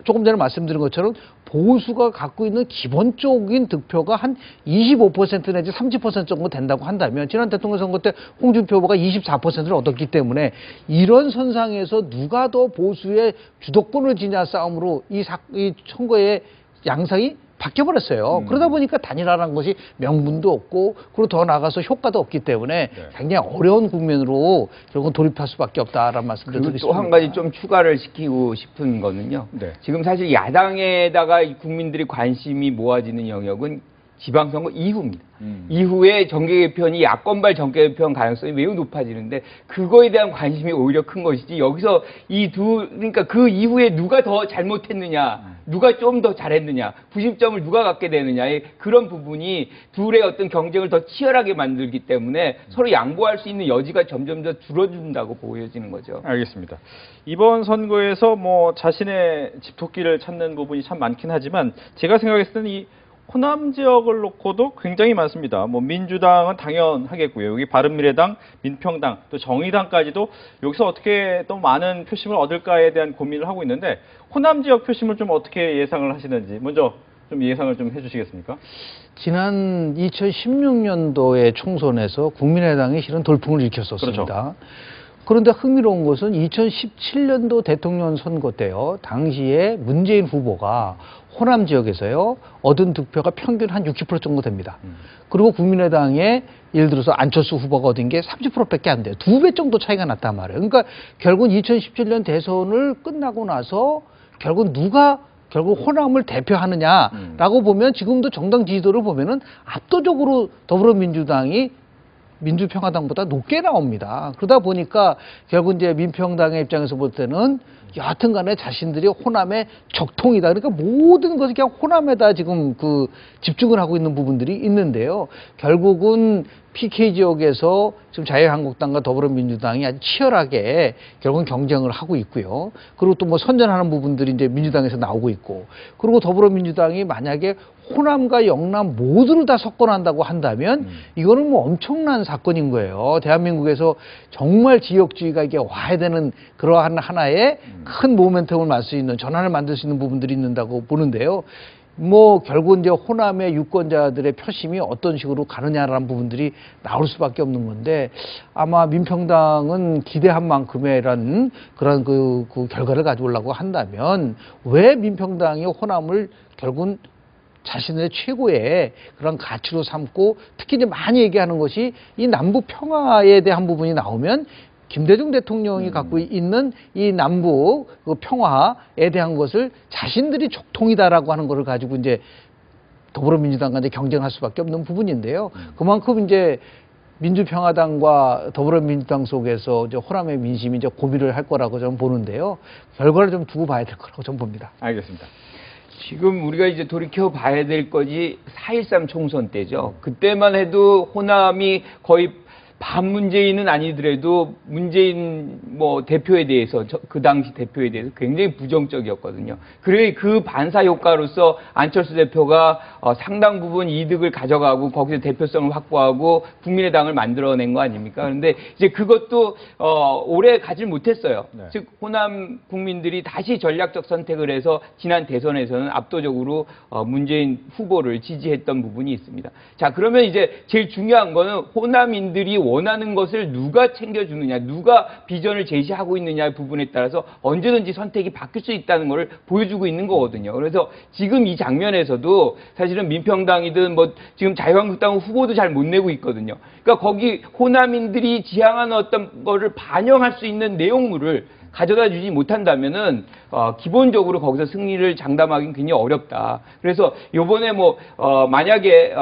조금 전에 말씀드린 것처럼 보수가 갖고 있는 기본적인 득표가 한 25% 내지 30% 정도 된다고 한다면 지난 대통령 선거 때 홍준표 후보가 24%를 얻었기 때문에 이런 선상에서 누가 더 보수의 주도권을 지냐 싸움으로 이 선거의 양상이 바뀌어버렸어요. 그러다 보니까 단일화라는 것이 명분도 없고 그리고 더 나아가서 효과도 없기 때문에 굉장히 어려운 국면으로 결국은 돌입할 수밖에 없다라는 말씀을 그리고 드리겠습니다. 또 한 가지 좀 추가를 시키고 싶은 거는요. 네. 지금 사실 야당에다가 이 국민들이 관심이 모아지는 영역은 지방선거 이후입니다. 이후에 정계 개편이 야권발 정계 개편 가능성이 매우 높아지는데 그거에 대한 관심이 오히려 큰 것이지 여기서 그러니까 그 이후에 누가 더 잘못했느냐, 누가 좀 더 잘했느냐, 부심점을 누가 갖게 되느냐의 그런 부분이 둘의 어떤 경쟁을 더 치열하게 만들기 때문에 서로 양보할 수 있는 여지가 점점 더 줄어든다고 보여지는 거죠. 알겠습니다. 이번 선거에서 뭐 자신의 집토끼를 찾는 부분이 참 많긴 하지만 제가 생각했을 때는 이 호남 지역을 놓고도 굉장히 많습니다. 뭐 민주당은 당연하겠고요. 여기 바른미래당, 민평당, 또 정의당까지도 여기서 어떻게 또 많은 표심을 얻을까에 대한 고민을 하고 있는데 호남 지역 표심을 좀 어떻게 예상을 하시는지 먼저 좀 예상을 좀 해주시겠습니까? 지난 2016년도의 총선에서 국민의당이 실은 돌풍을 일으켰었습니다. 그렇죠. 그런데 흥미로운 것은 2017년도 대통령 선거 때요. 당시에 문재인 후보가 호남 지역에서요. 얻은 득표가 평균 한 60% 정도 됩니다. 그리고 국민의당에 예를 들어서 안철수 후보가 얻은 게 30%밖에 안 돼요. 2배 정도 차이가 났단 말이에요. 그러니까 결국 2017년 대선을 끝나고 나서 결국 누가 결국 호남을 대표하느냐라고 보면 지금도 정당 지지도를 보면은 압도적으로 더불어민주당이 민주평화당보다 높게 나옵니다. 그러다 보니까 결국 이제 민평당의 입장에서 볼 때는 여하튼 간에 자신들이 호남의 적통이다. 그러니까 모든 것을 그냥 호남에다 지금 집중을 하고 있는 부분들이 있는데요. 결국은 PK 지역에서 지금 자유한국당과 더불어민주당이 아주 치열하게 결국은 경쟁을 하고 있고요. 그리고 또 뭐 선전하는 부분들이 이제 민주당에서 나오고 있고, 그리고 더불어민주당이 만약에 호남과 영남 모두를 다 석권한다고 한다면 이거는 뭐 엄청난 사건인 거예요. 대한민국에서 정말 지역주의가 이게 와야 되는 그러한 하나의 큰 모멘텀을 만들 수 있는, 전환을 만들 수 있는 부분들이 있는다고 보는데요. 뭐 결국 이제 호남의 유권자들의 표심이 어떤 식으로 가느냐라는 부분들이 나올 수밖에 없는 건데, 아마 민평당은 기대한 만큼의란 그런 그 결과를 가져오려고 한다면 왜 민평당이 호남을 결국은 자신의 최고의 그런 가치로 삼고, 특히 이제 많이 얘기하는 것이 이 남북 평화에 대한 부분이 나오면 김대중 대통령이 갖고 있는 이 남북 그 평화에 대한 것을 자신들이 적통이다라고 하는 것을 가지고 이제 더불어민주당과 이제 경쟁할 수밖에 없는 부분인데요. 그만큼 이제 민주평화당과 더불어민주당 속에서 이제 호남의 민심이 이제 고민을 할 거라고 저는 보는데요. 결과를 좀 두고 봐야 될 거라고 저는 봅니다. 알겠습니다. 지금 우리가 이제 돌이켜 봐야 될 것이 4.13 총선 때죠. 그때만 해도 호남이 거의 반문재인은 아니더라도 문재인 뭐 대표에 대해서 그 당시 대표에 대해서 굉장히 부정적이었거든요. 그래 그 반사 효과로서 안철수 대표가 상당 부분 이득을 가져가고 거기서 대표성을 확보하고 국민의당을 만들어낸 거 아닙니까? 그런데 이제 그것도 오래 가질 못했어요. 네. 즉 호남 국민들이 다시 전략적 선택을 해서 지난 대선에서는 압도적으로 문재인 후보를 지지했던 부분이 있습니다. 자, 그러면 이제 제일 중요한 거는 호남인들이 원하는 것을 누가 챙겨주느냐, 누가 비전을 제시하고 있느냐의 부분에 따라서 언제든지 선택이 바뀔 수 있다는 것을 보여주고 있는 거거든요. 그래서 지금 이 장면에서도 사실은 민평당이든 뭐 지금 자유한국당 후보도 잘 못 내고 있거든요. 그러니까 거기 호남인들이 지향하는 어떤 거를 반영할 수 있는 내용물을 가져다 주지 못한다면은 기본적으로 거기서 승리를 장담하기는 굉장히 어렵다. 그래서 요번에 만약에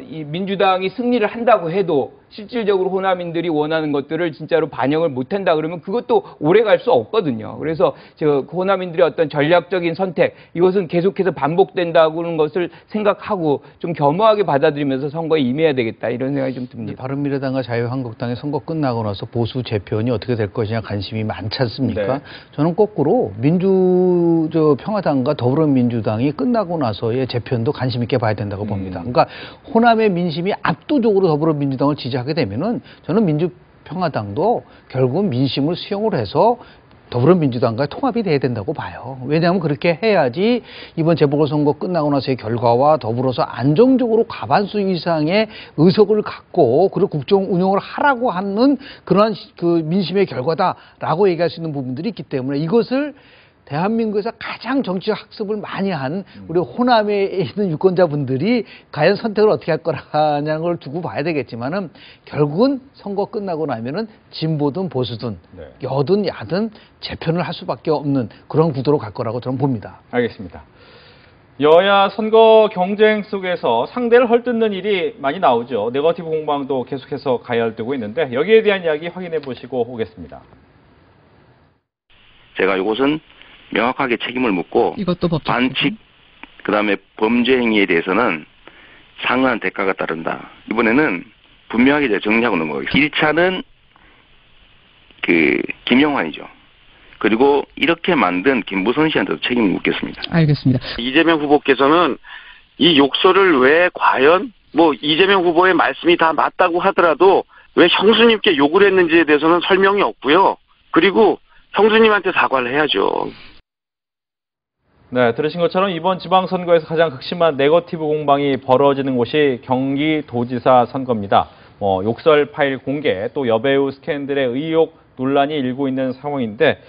이 민주당이 승리를 한다고 해도 실질적으로 호남인들이 원하는 것들을 진짜로 반영을 못한다 그러면 그것도 오래 갈 수 없거든요. 그래서 호남인들의 어떤 전략적인 선택, 이것은 계속해서 반복된다는 것을 생각하고 좀 겸허하게 받아들이면서 선거에 임해야 되겠다, 이런 생각이 좀 듭니다. 바른미래당과 자유한국당의 선거 끝나고 나서 보수 재편이 어떻게 될 것이냐 관심이 많지 않습니까? 네. 저는 거꾸로 평화당과 더불어민주당이 끝나고 나서의 재편도 관심 있게 봐야 된다고 봅니다. 그러니까 호남의 민심이 압도적으로 더불어민주당을 지지하게 되면은 저는 민주평화당도 결국 민심을 수용을 해서 더불어민주당과 통합이 돼야 된다고 봐요. 왜냐하면 그렇게 해야지 이번 재보궐선거 끝나고 나서의 결과와 더불어서 안정적으로 과반수 이상의 의석을 갖고 그리고 국정 운영을 하라고 하는 그러한 그 민심의 결과다라고 얘기할 수 있는 부분들이 있기 때문에 이것을 대한민국에서 가장 정치적 학습을 많이 한 우리 호남에 있는 유권자분들이 과연 선택을 어떻게 할 거라는 걸 두고 봐야 되겠지만은 결국은 선거 끝나고 나면은 진보든 보수든 네. 여든 야든 재편을 할 수밖에 없는 그런 구도로 갈 거라고 저는 봅니다. 알겠습니다. 여야 선거 경쟁 속에서 상대를 헐뜯는 일이 많이 나오죠. 네거티브 공방도 계속해서 가열되고 있는데 여기에 대한 이야기 확인해 보시고 오겠습니다. 제가 이것은 명확하게 책임을 묻고 이것도 반칙 그다음에 범죄 행위에 대해서는 상응한 대가가 따른다. 이번에는 분명하게 제가 정리하고 넘어가겠습니다. 1차는 김영환이죠. 그리고 이렇게 만든 김부선 씨한테도 책임을 묻겠습니다. 알겠습니다. 이재명 후보께서는 이 욕설을 왜 과연 이재명 후보의 말씀이 다 맞다고 하더라도 왜 형수님께 욕을 했는지에 대해서는 설명이 없고요. 그리고 형수님한테 사과를 해야죠. 네, 들으신 것처럼 이번 지방선거에서 가장 극심한 네거티브 공방이 벌어지는 곳이 경기도지사 선거입니다. 욕설 파일 공개, 또 여배우 스캔들의 의혹 논란이 일고 있는 상황인데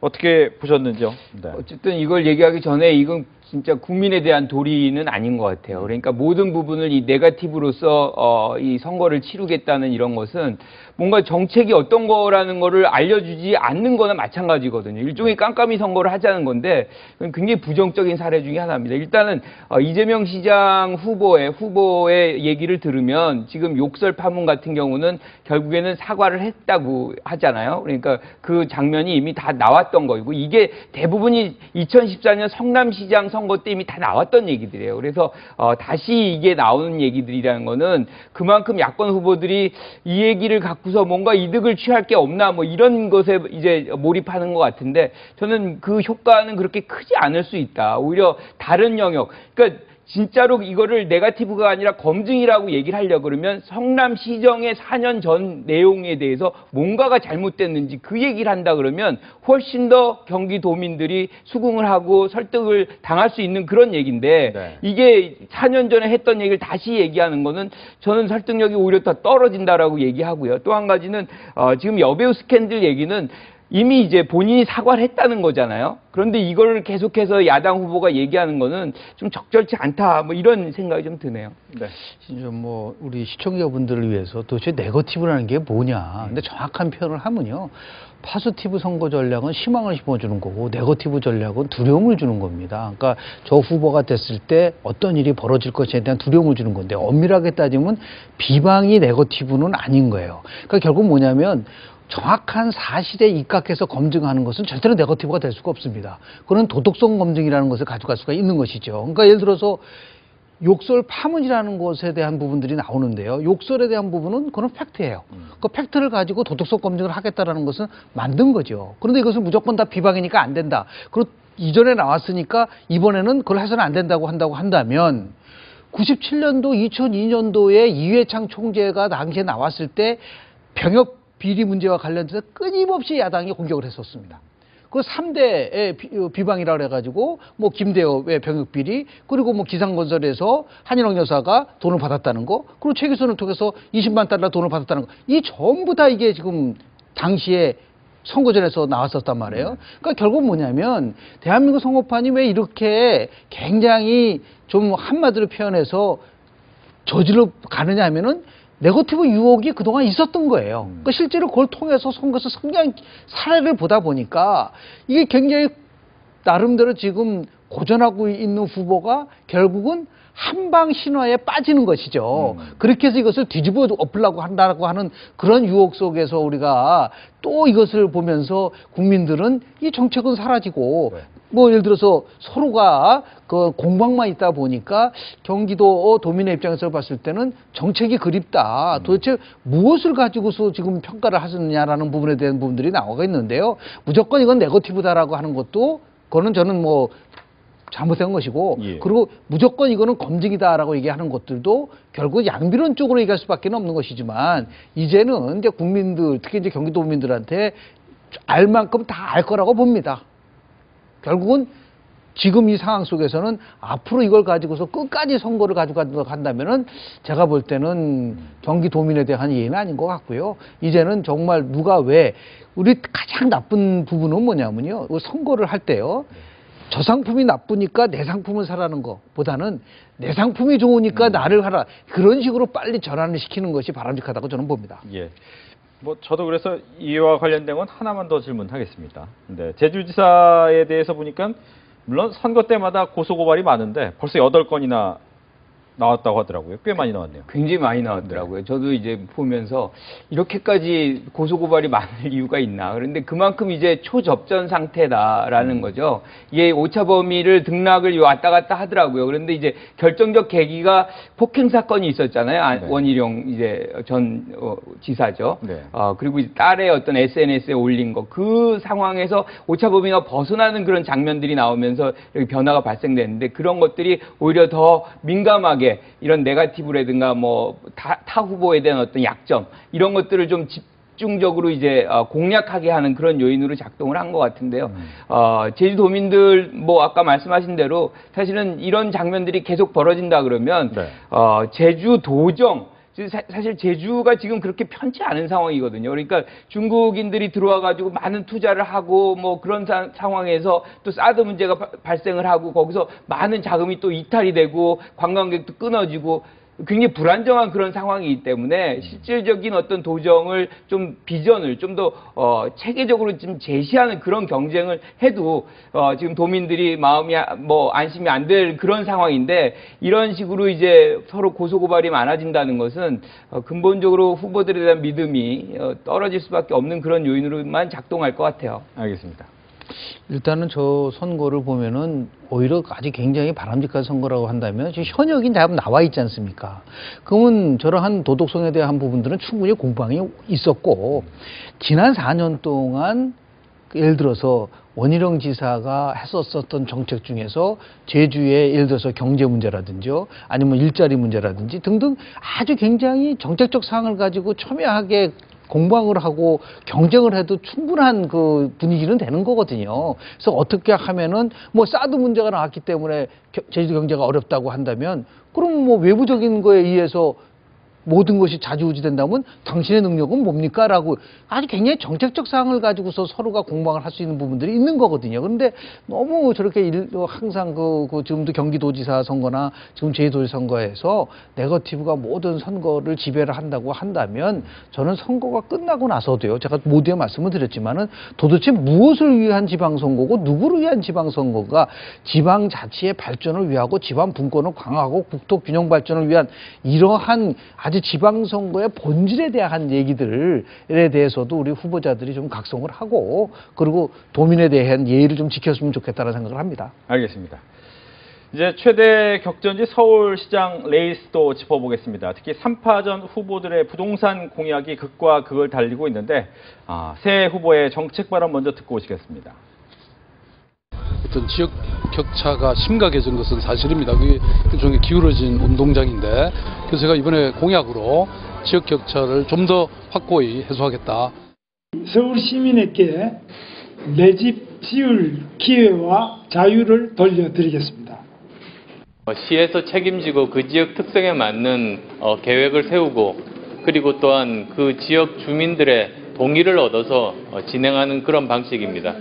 어떻게 보셨는지요? 네. 어쨌든 이걸 얘기하기 전에 이건 진짜 국민에 대한 도리는 아닌 것 같아요. 그러니까 모든 부분을 이 네거티브로서 이 선거를 치르겠다는 이런 것은 뭔가 정책이 어떤 거라는 거를 알려주지 않는 거나 마찬가지거든요. 일종의 깜깜이 선거를 하자는 건데 굉장히 부정적인 사례 중에 하나입니다. 일단은 이재명 시장 후보의 얘기를 들으면 지금 욕설 파문 같은 경우는 결국에는 사과를 했다고 하잖아요. 그러니까 그 장면이 이미 다 나왔던 거이고 이게 대부분이 2014년 성남시장 선거 때 이미 다 나왔던 얘기들이에요. 그래서 다시 이게 나오는 얘기들이라는 거는 그만큼 야권 후보들이 이 얘기를 갖고서 뭔가 이득을 취할 게 없나 이런 것에 이제 몰입하는 것 같은데 저는 그 효과는 그렇게 크지 않을 수 있다. 오히려 다른 영역, 그러니까 진짜로 이거를 네거티브가 아니라 검증이라고 얘기를 하려고 그러면 성남시정의 4년 전 내용에 대해서 뭔가가 잘못됐는지 그 얘기를 한다 그러면 훨씬 더 경기도민들이 수긍을 하고 설득을 당할 수 있는 그런 얘기인데 네. 이게 4년 전에 했던 얘기를 다시 얘기하는 거는 저는 설득력이 오히려 더 떨어진다라고 얘기하고요. 또 한 가지는 지금 여배우 스캔들 얘기는 이미 이제 본인이 사과를 했다는 거잖아요. 그런데 이걸 계속해서 야당 후보가 얘기하는 거는 좀 적절치 않다. 이런 생각이 좀 드네요. 네. 진짜 우리 시청자분들을 위해서 도대체 네거티브라는 게 뭐냐. 근데 정확한 표현을 하면요. 파지티브 선거 전략은 희망을 심어주는 거고 네거티브 전략은 두려움을 주는 겁니다. 그러니까 저 후보가 됐을 때 어떤 일이 벌어질 것에 대한 두려움을 주는 건데 엄밀하게 따지면 비방이 네거티브는 아닌 거예요. 그러니까 결국 뭐냐면 정확한 사실에 입각해서 검증하는 것은 절대로 네거티브가 될 수가 없습니다. 그런 도덕성 검증이라는 것을 가져갈 수가 있는 것이죠. 그러니까 예를 들어서 욕설 파문이라는 것에 대한 부분들이 나오는데요. 욕설에 대한 부분은 그건 팩트예요. 그 팩트를 가지고 도덕성 검증을 하겠다라는 것은 만든 거죠. 그런데 이것은 무조건 다 비방이니까 안 된다. 그리고 이전에 나왔으니까 이번에는 그걸 해서는 안 된다고 한다면 97년도, 2002년도에 이회창 총재가 당시에 나왔을 때 병역 비리 문제와 관련돼서 끊임없이 야당이 공격을 했었습니다. 그 3대의 비방이라 그래가지고 김대엽의 병역 비리, 그리고 기상건설에서 한인홍 여사가 돈을 받았다는 거, 그리고 최규선을 통해서 20만 달러 돈을 받았다는 거, 이 전부 다 이게 지금 당시에 선거전에서 나왔었단 말이에요. 그러니까 결국 뭐냐면 대한민국 선거판이 왜 이렇게 굉장히 좀 한마디로 표현해서 저질러 가느냐 하면은 네거티브 유혹이 그동안 있었던 거예요. 그러니까 실제로 그걸 통해서 선거에서 성장 사례를 보다 보니까 이게 굉장히 나름대로 지금 고전하고 있는 후보가 결국은 한방 신화에 빠지는 것이죠. 그렇게 해서 이것을 뒤집어 엎으려고 한다고 하는 그런 유혹 속에서 우리가 또 이것을 보면서 국민들은 이 정책은 사라지고 뭐 예를 들어서 서로가 그 공방만 있다 보니까 경기도 도민의 입장에서 봤을 때는 정책이 그립다. 도대체 무엇을 가지고서 지금 평가를 하느냐라는 부분에 대한 부분들이 나오고 있는데요. 무조건 이건 네거티브다라고 하는 것도 그거는 저는 뭐 잘못된 것이고, 예. 그리고 무조건 이거는 검증이다라고 얘기하는 것들도 결국 양비론 쪽으로 얘기할 수밖에 없는 것이지만, 이제는 이제 국민들, 특히 이제 경기도 국민들한테 알 만큼 다 알 거라고 봅니다. 결국은 지금 이 상황 속에서는 앞으로 이걸 가지고서 끝까지 선거를 가지고 간다면은 제가 볼 때는 경기도민에 대한 예의는 아닌 것 같고요. 이제는 정말 누가 왜, 우리 가장 나쁜 부분은 뭐냐면요. 선거를 할 때요. 저 상품이 나쁘니까 내 상품을 사라는 것보다는 내 상품이 좋으니까 나를 하라. 그런 식으로 빨리 전환을 시키는 것이 바람직하다고 저는 봅니다. 예. 뭐 저도 그래서 이와 관련된 건 하나만 더 질문하겠습니다. 근데 제주지사에 대해서 보니까 물론 선거 때마다 고소고발이 많은데 벌써 8건이나 나왔다고 하더라고요. 꽤 많이 나왔네요. 굉장히 많이 나왔더라고요. 저도 이제 보면서 이렇게까지 고소고발이 많을 이유가 있나. 그런데 그만큼 이제 초접전 상태다라는 거죠. 이게 오차 범위를 등락을 왔다 갔다 하더라고요. 그런데 이제 결정적 계기가 폭행 사건이 있었잖아요. 네. 원희룡 이제 전 지사죠. 네. 그리고 이제 딸의 어떤 SNS에 올린 거, 그 상황에서 오차 범위가 벗어나는 그런 장면들이 나오면서 여기 변화가 발생됐는데, 그런 것들이 오히려 더 민감하게 이런 네거티브라든가 뭐 타 후보에 대한 어떤 약점, 이런 것들을 좀 집중적으로 이제 공략하게 하는 그런 요인으로 작동을 한 것 같은데요. 제주도민들 뭐 아까 말씀하신 대로 사실은 이런 장면들이 계속 벌어진다 그러면 네. 제주도정, 사실 제주가 지금 그렇게 편치 않은 상황이거든요. 그러니까 중국인들이 들어와가지고 많은 투자를 하고 뭐 그런 상황에서 또 사드 문제가 발생을 하고, 거기서 많은 자금이 또 이탈이 되고 관광객도 끊어지고 굉장히 불안정한 그런 상황이기 때문에 실질적인 어떤 도정을 좀 비전을 좀 더 체계적으로 좀 제시하는 그런 경쟁을 해도 지금 도민들이 마음이 뭐 안심이 안 될 그런 상황인데, 이런 식으로 이제 서로 고소고발이 많아진다는 것은 근본적으로 후보들에 대한 믿음이 떨어질 수밖에 없는 그런 요인으로만 작동할 것 같아요. 알겠습니다. 일단은 저 선거를 보면은 오히려 아직 굉장히 바람직한 선거라고 한다면 지금 현역이 다 나와 있지 않습니까? 그러면 저러한 도덕성에 대한 부분들은 충분히 공방이 있었고, 지난 4년 동안 예를 들어서 원희룡 지사가 했었던 정책 중에서 제주의 예를 들어서 경제 문제라든지요, 아니면 일자리 문제라든지 등등 아주 굉장히 정책적 사항을 가지고 첨예하게 공방을 하고 경쟁을 해도 충분한 그 분위기는 되는 거거든요. 그래서 어떻게 하면은 뭐 사드 문제가 나왔기 때문에 제주도 경제가 어렵다고 한다면, 그럼 뭐 외부적인 거에 의해서 모든 것이 좌지우지 된다면 당신의 능력은 뭡니까? 라고 아주 굉장히 정책적 사항을 가지고서 서로가 공방을 할 수 있는 부분들이 있는 거거든요. 그런데 너무 저렇게 항상 지금도 경기도지사 선거나 지금 제주도지사 선거에서 네거티브가 모든 선거를 지배를 한다고 한다면, 저는 선거가 끝나고 나서도요, 제가 모두에 말씀을 드렸지만은 도대체 무엇을 위한 지방선거고 누구를 위한 지방선거가 지방자치의 발전을 위하고 지방 분권을 강화하고 국토 균형 발전을 위한 이러한 아주 지방선거의 본질에 대한 얘기들에 대해서도 우리 후보자들이 좀 각성을 하고, 그리고 도민에 대한 예의를 좀 지켰으면 좋겠다는 생각을 합니다. 알겠습니다. 이제 최대 격전지 서울시장 레이스도 짚어보겠습니다. 특히 3파전 후보들의 부동산 공약이 극과 극을 달리고 있는데, 새 후보의 정책 발언 먼저 듣고 오시겠습니다. 어떤 지역 격차가 심각해진 것은 사실입니다. 그게 일종의 기울어진 운동장인데, 그래서 제가 이번에 공약으로 지역 격차를 좀 더 확고히 해소하겠다. 서울 시민에게 내 집 지을 기회와 자유를 돌려드리겠습니다. 시에서 책임지고 그 지역 특성에 맞는 계획을 세우고, 그리고 또한 그 지역 주민들의 동의를 얻어서 진행하는 그런 방식입니다.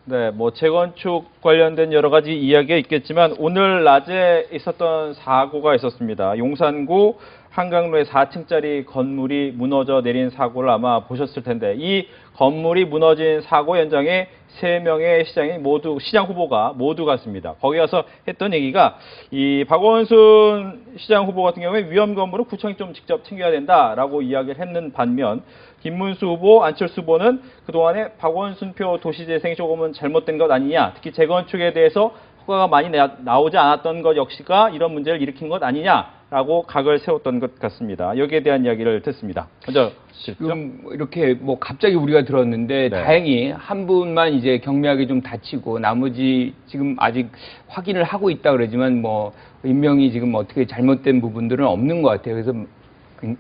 네, 뭐 재건축 관련된 여러 가지 이야기가 있겠지만 오늘 낮에 있었던 사고가 있었습니다. 용산구 한강로에 4층짜리 건물이 무너져 내린 사고를 아마 보셨을 텐데 이 건물이 무너진 사고 현장에 3명의 시장 후보가 모두 갔습니다. 거기 가서 했던 얘기가 이 박원순 시장 후보 같은 경우에 위험 건물은 구청이 좀 직접 챙겨야 된다라고 이야기를 했는 반면 김문수 후보, 안철수 후보는 그동안에 박원순표 도시재생이 조금은 잘못된 것 아니냐, 특히 재건축에 대해서 허가가 많이 나오지 않았던 것 역시가 이런 문제를 일으킨 것 아니냐라고 각을 세웠던 것 같습니다. 여기에 대한 이야기를 듣습니다. 먼저 지금 이렇게 뭐 갑자기 우리가 들었는데 네. 다행히 한 분만 이제 경미하게 좀 다치고 나머지 지금 아직 확인을 하고 있다 그러지만 뭐 인명이 지금 어떻게 잘못된 부분들은 없는 것 같아요. 그래서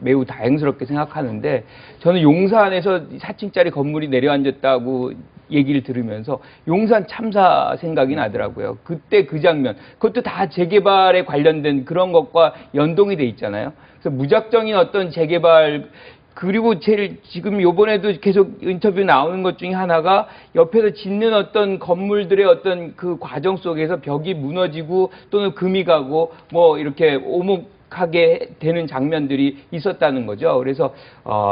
매우 다행스럽게 생각하는데 저는 용산에서 4층짜리 건물이 내려앉았다고 얘기를 들으면서 용산 참사 생각이 나더라고요. 그때 그 장면, 그것도 다 재개발에 관련된 그런 것과 연동이 돼 있잖아요. 그래서 무작정인 어떤 재개발, 그리고 제일 지금 요번에도 계속 인터뷰 나오는 것 중에 하나가 옆에서 짓는 어떤 건물들의 어떤 그 과정 속에서 벽이 무너지고 또는 금이 가고 뭐 이렇게 오목하게 되는 장면들이 있었다는 거죠. 그래서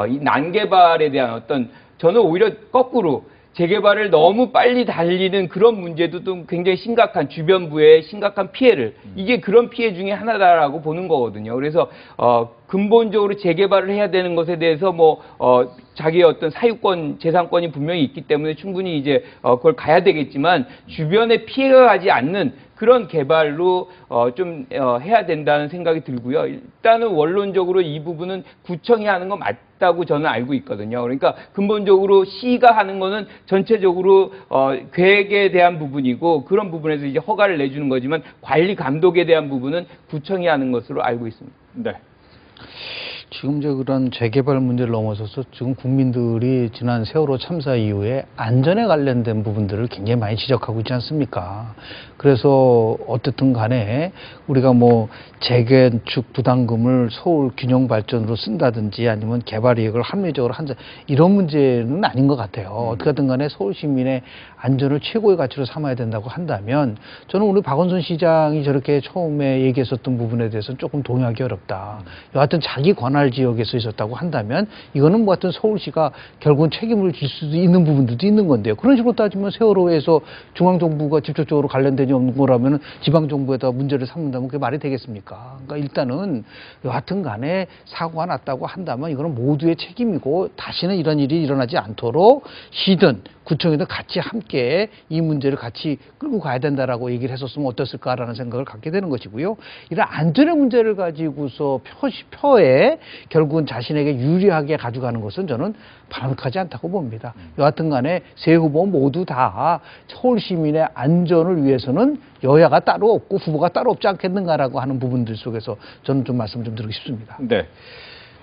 이 난개발에 대한 어떤, 저는 오히려 거꾸로 재개발을 너무 빨리 달리는 그런 문제도 좀 굉장히 심각한, 주변부의 심각한 피해를, 이게 그런 피해 중에 하나다라고 보는 거거든요. 그래서 근본적으로 재개발을 해야 되는 것에 대해서 자기의 어떤 사유권, 재산권이 분명히 있기 때문에 충분히 이제 그걸 가야 되겠지만 주변에 피해가 가지 않는 그런 개발로 좀 해야 된다는 생각이 들고요. 일단은 원론적으로 이 부분은 구청이 하는 건 맞다고 저는 알고 있거든요. 그러니까 근본적으로 시가 하는 거는 전체적으로 계획에 대한 부분이고 그런 부분에서 이제 허가를 내주는 거지만 관리 감독에 대한 부분은 구청이 하는 것으로 알고 있습니다. 네. 지금 이제 그런 재개발 문제를 넘어서서 지금 국민들이 지난 세월호 참사 이후에 안전에 관련된 부분들을 굉장히 많이 지적하고 있지 않습니까? 그래서 어쨌든 간에 우리가 뭐 재건축 부담금을 서울 균형 발전으로 쓴다든지 아니면 개발 이익을 합리적으로 한다, 이런 문제는 아닌 것 같아요. 어떻게든 간에 서울 시민의 안전을 최고의 가치로 삼아야 된다고 한다면 저는 우리 박원순 시장이 저렇게 처음에 얘기했었던 부분에 대해서는 조금 동의하기 어렵다. 여하튼 자기 관할 지역에서 있었다고 한다면 이거는 뭐 하여튼 서울시가 결국은 책임을 질 수도 있는 부분들도 있는 건데요. 그런 식으로 따지면 세월호에서 중앙정부가 직접적으로 관련된이 없는 거라면 지방정부에다 문제를 삼는다면 그게 말이 되겠습니까? 그러니까 일단은 여하튼 간에 사고가 났다고 한다면 이거는 모두의 책임이고 다시는 이런 일이 일어나지 않도록 시든 구청이든 같이 함께 이 문제를 같이 끌고 가야 된다라고 얘기를 했었으면 어땠을까라는 생각을 갖게 되는 것이고요. 이런 안전의 문제를 가지고서 표에 결국은 자신에게 유리하게 가져가는 것은 저는 바람직하지 않다고 봅니다. 여하튼 간에 세 후보 모두 다 서울 시민의 안전을 위해서는 여야가 따로 없고 후보가 따로 없지 않겠는가라고 하는 부분들 속에서 저는 좀 말씀 좀 드리고 싶습니다. 네.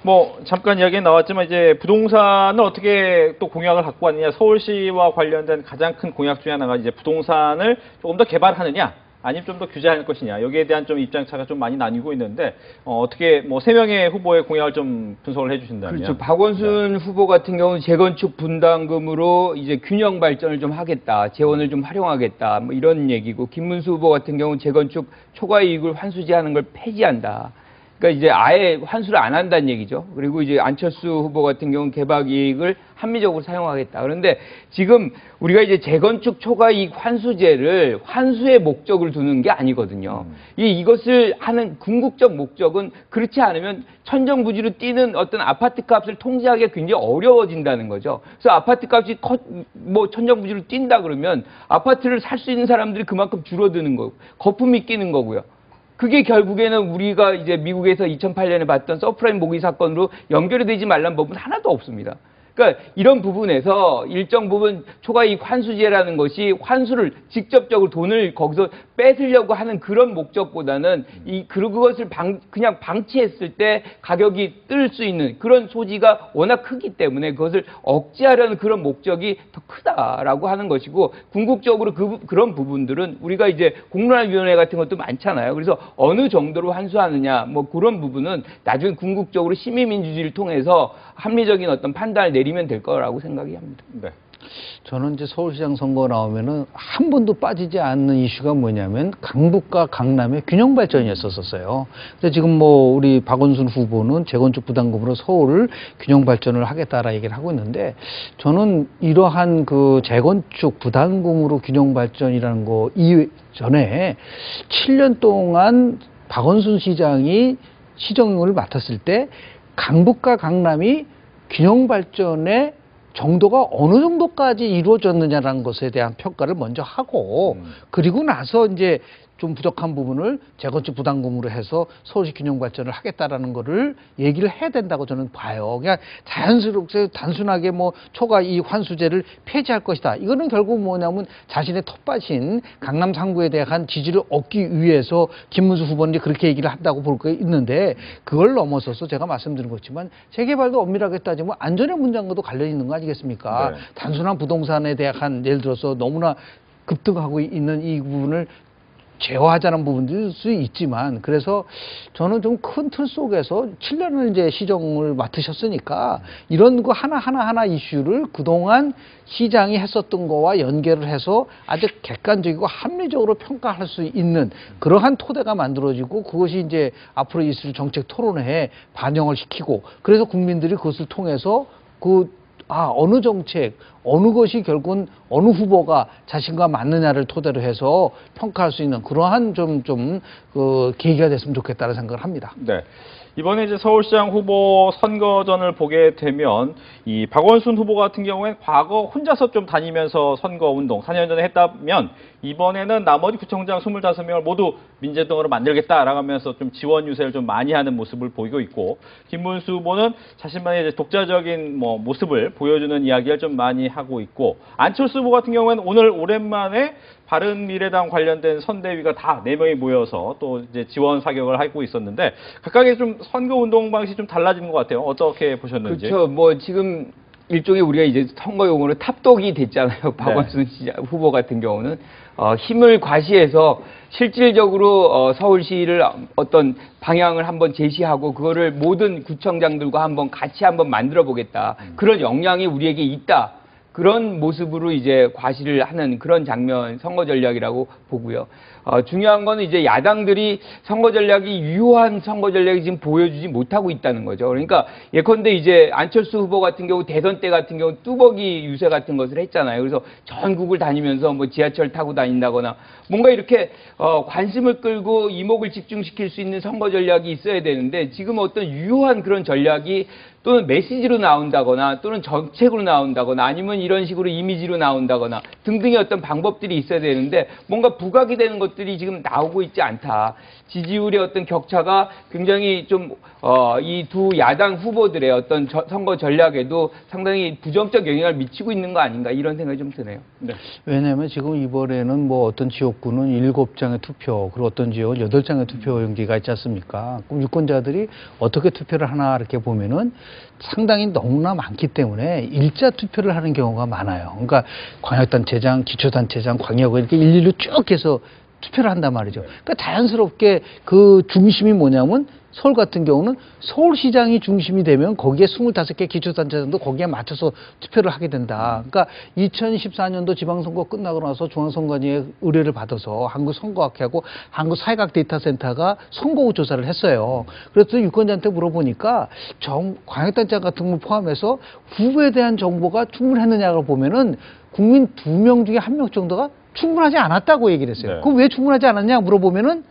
뭐 잠깐 이야기 나왔지만 이제 부동산을 어떻게 또 공약을 갖고 왔느냐, 서울시와 관련된 가장 큰 공약 중에 하나가 이제 부동산을 조금 더 개발하느냐 아니면 좀 더 규제할 것이냐, 여기에 대한 좀 입장차가 좀 많이 나뉘고 있는데 어떻게 뭐 3명의 후보의 공약을 좀 분석을 해주신다면. 그렇죠. 박원순 후보 같은 경우는 재건축 분담금으로 이제 균형 발전을 좀 하겠다, 재원을 좀 활용하겠다, 뭐 이런 얘기고, 김문수 후보 같은 경우는 재건축 초과 이익을 환수제하는 걸 폐지한다. 그러니까 이제 아예 환수를 안 한다는 얘기죠. 그리고 이제 안철수 후보 같은 경우는 개발 이익을 합리적으로 사용하겠다. 그런데 지금 우리가 이제 재건축 초과 이익 환수제를 환수의 목적을 두는 게 아니거든요. 이것을 하는 궁극적 목적은 그렇지 않으면 천정부지로 뛰는 어떤 아파트 값을 통제하기가 굉장히 어려워진다는 거죠. 그래서 아파트 값이 천정부지로 뛴다 그러면 아파트를 살 수 있는 사람들이 그만큼 줄어드는 거고 거품이 끼는 거고요. 그게 결국에는 우리가 이제 미국에서 2008년에 봤던 서프라임 모기 사건으로 연결이 되지 말라는 법은 하나도 없습니다. 그러니까 이런 부분에서 일정 부분 초과이익 환수제라는 것이 환수를 직접적으로 돈을 거기서 뺏으려고 하는 그런 목적보다는 그것을 그냥 방치했을 때 가격이 뜰 수 있는 그런 소지가 워낙 크기 때문에 그것을 억제하려는 그런 목적이 더 크다라고 하는 것이고, 궁극적으로 그런 부분들은 우리가 이제 공론화위원회 같은 것도 많잖아요. 그래서 어느 정도로 환수하느냐 뭐 그런 부분은 나중에 궁극적으로 시민민주주의를 통해서 합리적인 어떤 판단을 내리면 될 거라고 생각이 합니다. 네. 저는 이제 서울시장 선거 나오면은 한 번도 빠지지 않는 이슈가 뭐냐면 강북과 강남의 균형 발전이었었어요. 근데 지금 뭐 우리 박원순 후보는 재건축 부담금으로 서울을 균형 발전을 하겠다라 얘기를 하고 있는데 저는 이러한 그 재건축 부담금으로 균형 발전이라는 거 이전에 7년 동안 박원순 시장이 시정을 맡았을 때 강북과 강남이 균형 발전의 정도가 어느 정도까지 이루어졌느냐라는 것에 대한 평가를 먼저 하고 그리고 나서 이제 좀 부족한 부분을 재건축 부담금으로 해서 서울시 균형 발전을 하겠다라는 거를 얘기를 해야 된다고 저는 봐요. 그냥 자연스럽게 단순하게 뭐 초과 이익 환수제를 폐지할 것이다. 이거는 결국 뭐냐면 자신의 텃밭인 강남 3구에 대한 지지를 얻기 위해서 김문수 후보는 그렇게 얘기를 한다고 볼 거 있는데 그걸 넘어서서 제가 말씀드린 것지만 재개발도 엄밀하게 따지면 안전의 문제와도 관련이 있는 거 아니겠습니까? 네. 단순한 부동산에 대한 예를 들어서 너무나 급등하고 있는 이 부분을 제어하자는 부분도 수 있지만 그래서 저는 좀 큰 틀 속에서 7년을 이제 시정을 맡으셨으니까 이런 거 하나 이슈를 그동안 시장이 했었던 거와 연계를 해서 아주 객관적이고 합리적으로 평가할 수 있는 그러한 토대가 만들어지고 그것이 이제 앞으로 있을 정책 토론회에 반영을 시키고 그래서 국민들이 그것을 통해서 어느 정책, 어느 것이 결국은 어느 후보가 자신과 맞느냐를 토대로 해서 평가할 수 있는 그러한 그 계기가 됐으면 좋겠다는 생각을 합니다. 네. 이번에 이제 서울시장 후보 선거전을 보게 되면 이 박원순 후보 같은 경우에는 과거 혼자서 좀 다니면서 선거 운동 4년 전에 했다면 이번에는 나머지 구청장 25명을 모두 민재동으로 만들겠다라고 하면서 좀 지원 유세를 좀 많이 하는 모습을 보이고 있고 김문수 후보는 자신만의 이제 독자적인 모습을 보여주는 이야기를 좀 많이 하고 있고 안철수 후보 같은 경우에는 오늘 오랜만에 바른미래당 관련된 선대위가 다 4명이 모여서 또 이제 지원 사격을 하고 있었는데 각각의 좀 선거 운동 방식이 좀 달라지는 것 같아요. 어떻게 보셨는지? 그렇죠. 뭐 지금 일종의 우리가 이제 선거 용어로 탑독이 됐잖아요. 박원순 후보 같은 경우는 힘을 과시해서 실질적으로 서울시를 어떤 방향을 한번 제시하고 그거를 모든 구청장들과 같이 한번 만들어 보겠다. 그런 역량이 우리에게 있다. 그런 모습으로 이제 과시를 하는 그런 장면 선거 전략이라고 보고요. 중요한 거는 이제 야당들이 선거 전략이 유효한 선거 전략이 지금 보여주지 못하고 있다는 거죠. 그러니까 예컨대 이제 안철수 후보 같은 경우 대선 때 같은 경우 뚜벅이 유세 같은 것을 했잖아요. 그래서 전국을 다니면서 뭐 지하철 타고 다닌다거나 뭔가 이렇게 관심을 끌고 이목을 집중시킬 수 있는 선거 전략이 있어야 되는데 지금 어떤 유효한 그런 전략이 또는 메시지로 나온다거나 또는 정책으로 나온다거나 아니면 이런 식으로 이미지로 나온다거나 등등의 어떤 방법들이 있어야 되는데 뭔가 부각이 되는 것들이 지금 나오고 있지 않다. 지지율의 어떤 격차가 굉장히 좀 이 두 야당 후보들의 어떤 선거 전략에도 상당히 부정적 영향을 미치고 있는 거 아닌가 이런 생각이 좀 드네요. 네. 왜냐하면 지금 이번에는 뭐 어떤 지역구는 7장의 투표 그리고 어떤 지역은 8장의 투표 용지가 있지 않습니까? 그럼 유권자들이 어떻게 투표를 하나 이렇게 보면은 상당히 너무나 많기 때문에 일자 투표를 하는 경우가 많아요. 그러니까 광역단체장, 기초단체장, 광역을 이렇게 일일이 쭉 해서 투표를 한단 말이죠. 그러니까 자연스럽게 그 중심이 뭐냐면 서울 같은 경우는 서울시장이 중심이 되면 거기에 25개 기초단체장도 거기에 맞춰서 투표를 하게 된다. 그러니까 2014년도 지방선거 끝나고 나서 중앙선관위의 의뢰를 받아서 한국선거학회하고 한국사회학데이터센터가 선거구 조사를 했어요. 그래서 유권자한테 물어보니까 광역단체장 같은 걸 포함해서 후보에 대한 정보가 충분했느냐고 보면은 국민 2명 중에 1명 정도가 충분하지 않았다고 얘기를 했어요. 네. 그럼 왜 충분하지 않았냐 물어보면은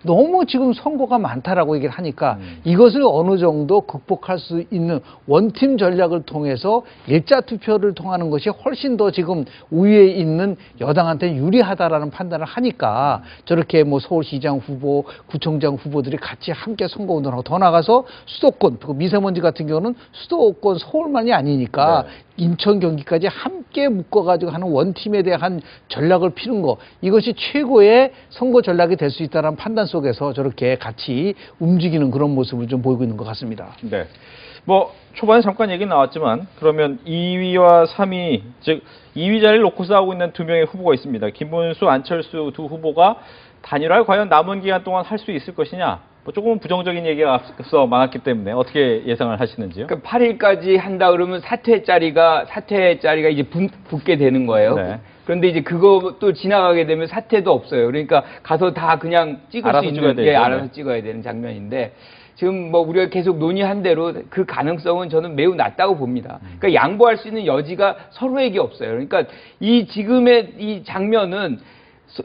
너무 지금 선거가 많다라고 얘기를 하니까 이것을 어느 정도 극복할 수 있는 원팀 전략을 통해서 일자 투표를 통하는 것이 훨씬 더 지금 우위에 있는 여당한테 유리하다라는 판단을 하니까 저렇게 뭐 서울시장 후보, 구청장 후보들이 같이 함께 선거운동을 하고 더 나가서 수도권, 미세먼지 같은 경우는 수도권 서울만이 아니니까 인천, 경기까지 함께 묶어가지고 하는 원팀에 대한 전략을 피는 거 이것이 최고의 선거 전략이 될 수 있다는 판단 속에서 저렇게 같이 움직이는 그런 모습을 좀 보이고 있는 것 같습니다. 네. 뭐 초반에 잠깐 얘기 나왔지만 그러면 2위와 3위 즉 2위 자리를 놓고 싸우고 있는 2명의 후보가 있습니다. 김문수, 안철수 두 후보가 단일화를 과연 남은 기간 동안 할 수 있을 것이냐 뭐 조금은 부정적인 얘기가 앞서 많았기 때문에 어떻게 예상을 하시는지요? 그러니까 8일까지 한다 그러면 사퇴짜리가 이제 붙게 되는 거예요. 네. 그런데 이제 그것도 지나가게 되면 사퇴도 없어요. 그러니까 가서 다 그냥 찍을 알아서 수 찍어야 있는, 되죠. 알아서 네. 찍어야 되는 장면인데 지금 뭐 우리가 계속 논의한 대로 그 가능성은 저는 매우 낮다고 봅니다. 그러니까 양보할 수 있는 여지가 서로에게 없어요. 그러니까 지금의 이 장면은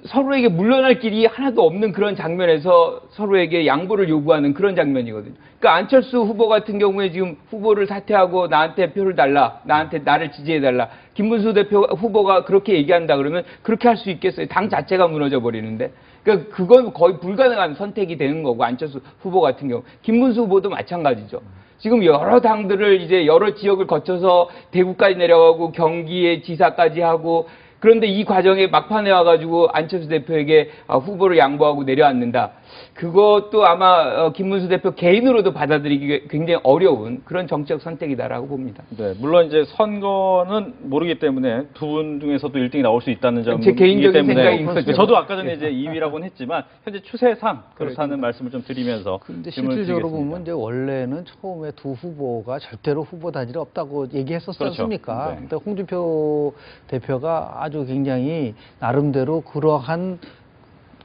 서로에게 물러날 길이 하나도 없는 그런 장면에서 서로에게 양보를 요구하는 그런 장면이거든요. 그러니까 안철수 후보 같은 경우에 지금 후보를 사퇴하고 나한테 표를 달라, 나를 지지해달라. 김문수 대표 후보가 그렇게 얘기한다 그러면 그렇게 할 수 있겠어요? 당 자체가 무너져 버리는데. 그러니까 그건 거의 불가능한 선택이 되는 거고, 안철수 후보 같은 경우. 김문수 후보도 마찬가지죠. 지금 여러 당들을 이제 여러 지역을 거쳐서 대구까지 내려가고 경기에 지사까지 하고, 그런데 이 과정에 막판에 와가지고 안철수 대표에게 후보를 양보하고 내려앉는다. 그것도 아마 김문수 대표 개인으로도 받아들이기 굉장히 어려운 그런 정책 선택이다라고 봅니다. 네, 물론 이제 선거는 모르기 때문에 두 분 중에서도 1등이 나올 수 있다는 점이기 제 개인적인 때문에 생각인 거죠. 저도 아까 전에 이제 2위라고는 했지만 현재 추세상 그렇다는 말씀을 좀 드리면서 근데 질문을 실질적으로 드리겠습니다. 보면 이제 원래는 처음에 두 후보가 절대로 후보 단일이 없다고 얘기했었지 그렇죠. 않습니까? 네. 근데 홍준표 대표가 아주 굉장히 나름대로 그러한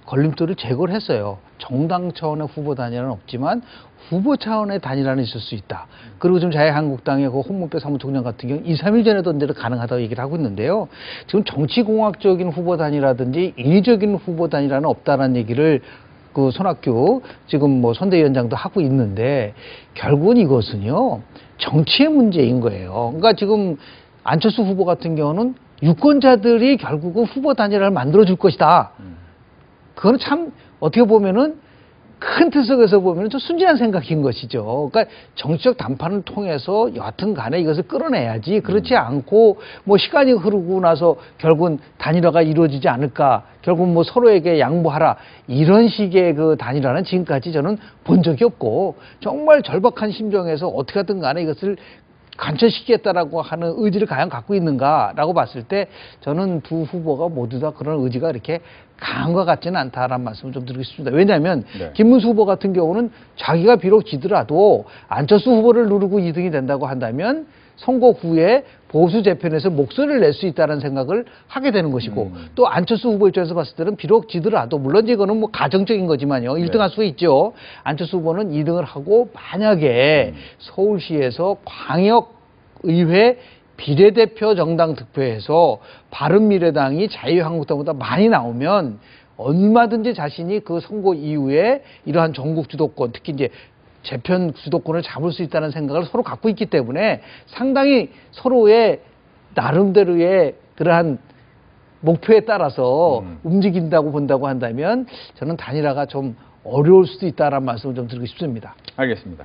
걸림돌을 제거를 했어요. 정당 차원의 후보 단일화는 없지만 후보 차원의 단일화는 있을 수 있다. 그리고 지금 자유한국당의 그 홍문표 사무총장 같은 경우는 2, 3일 전에도 언제도 가능하다고 얘기를 하고 있는데요. 지금 정치공학적인 후보 단일화든지 인위적인 후보 단일화는 없다라는 얘기를 그 손학규 지금 뭐 선대위원장도 하고 있는데 결국은 이것은요 정치의 문제인 거예요. 그러니까 지금 안철수 후보 같은 경우는 유권자들이 결국은 후보 단일화를 만들어줄 것이다. 그거는 참 어떻게 보면은 큰 틀 속에서 보면은 좀 순진한 생각인 것이죠. 그러니까 정치적 담판을 통해서 여하튼 간에 이것을 끌어내야지. 그렇지 않고 뭐 시간이 흐르고 나서 결국은 단일화가 이루어지지 않을까. 결국 뭐 서로에게 양보하라. 이런 식의 그 단일화는 지금까지 저는 본 적이 없고 정말 절박한 심정에서 어떻게 하든 간에 이것을 간철시키겠다라고 하는 의지를 과연 갖고 있는가라고 봤을 때 저는 두 후보가 모두 다 그런 의지가 이렇게 강한 것 같지는 않다라는 말씀을 좀 드리고 싶습니다. 왜냐하면 네. 김문수 후보 같은 경우는 자기가 비록 지더라도 안철수 후보를 누르고 2등이 된다고 한다면 선거 후에 보수 재편에서 목소리를 낼 수 있다는 생각을 하게 되는 것이고 또 안철수 후보 입장에서 봤을 때는 비록 지더라도 물론 이거는 뭐 가정적인 거지만요. 1등 할 수 있죠. 안철수 후보는 2등을 하고 만약에 서울시에서 광역의회 비례대표 정당 득표에서 바른미래당이 자유한국당보다 많이 나오면 얼마든지 자신이 그 선거 이후에 이러한 전국 주도권 특히 이제 재편 주도권을 잡을 수 있다는 생각을 서로 갖고 있기 때문에 상당히 서로의 나름대로의 그러한 목표에 따라서 움직인다고 본다고 한다면 저는 단일화가 좀 어려울 수도 있다는 말씀을 좀 드리고 싶습니다. 알겠습니다.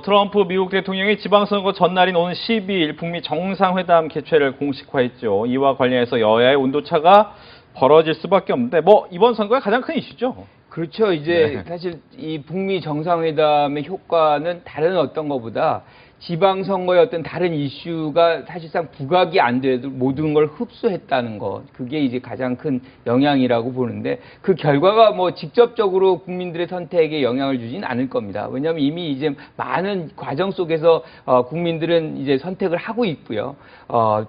트럼프 미국 대통령이 지방선거 전날인 오는 12일 북미 정상회담 개최를 공식화했죠. 이와 관련해서 여야의 온도차가 벌어질 수밖에 없는데 이번 선거의 가장 큰 이슈죠. 그렇죠. 이제 사실 이 북미 정상회담의 효과는 다른 어떤 것보다 지방선거의 어떤 다른 이슈가 사실상 부각이 안 돼도 모든 걸 흡수했다는 것. 그게 이제 가장 큰 영향이라고 보는데 그 결과가 뭐 직접적으로 국민들의 선택에 영향을 주진 않을 겁니다. 왜냐하면 이미 이제 많은 과정 속에서 국민들은 이제 선택을 하고 있고요.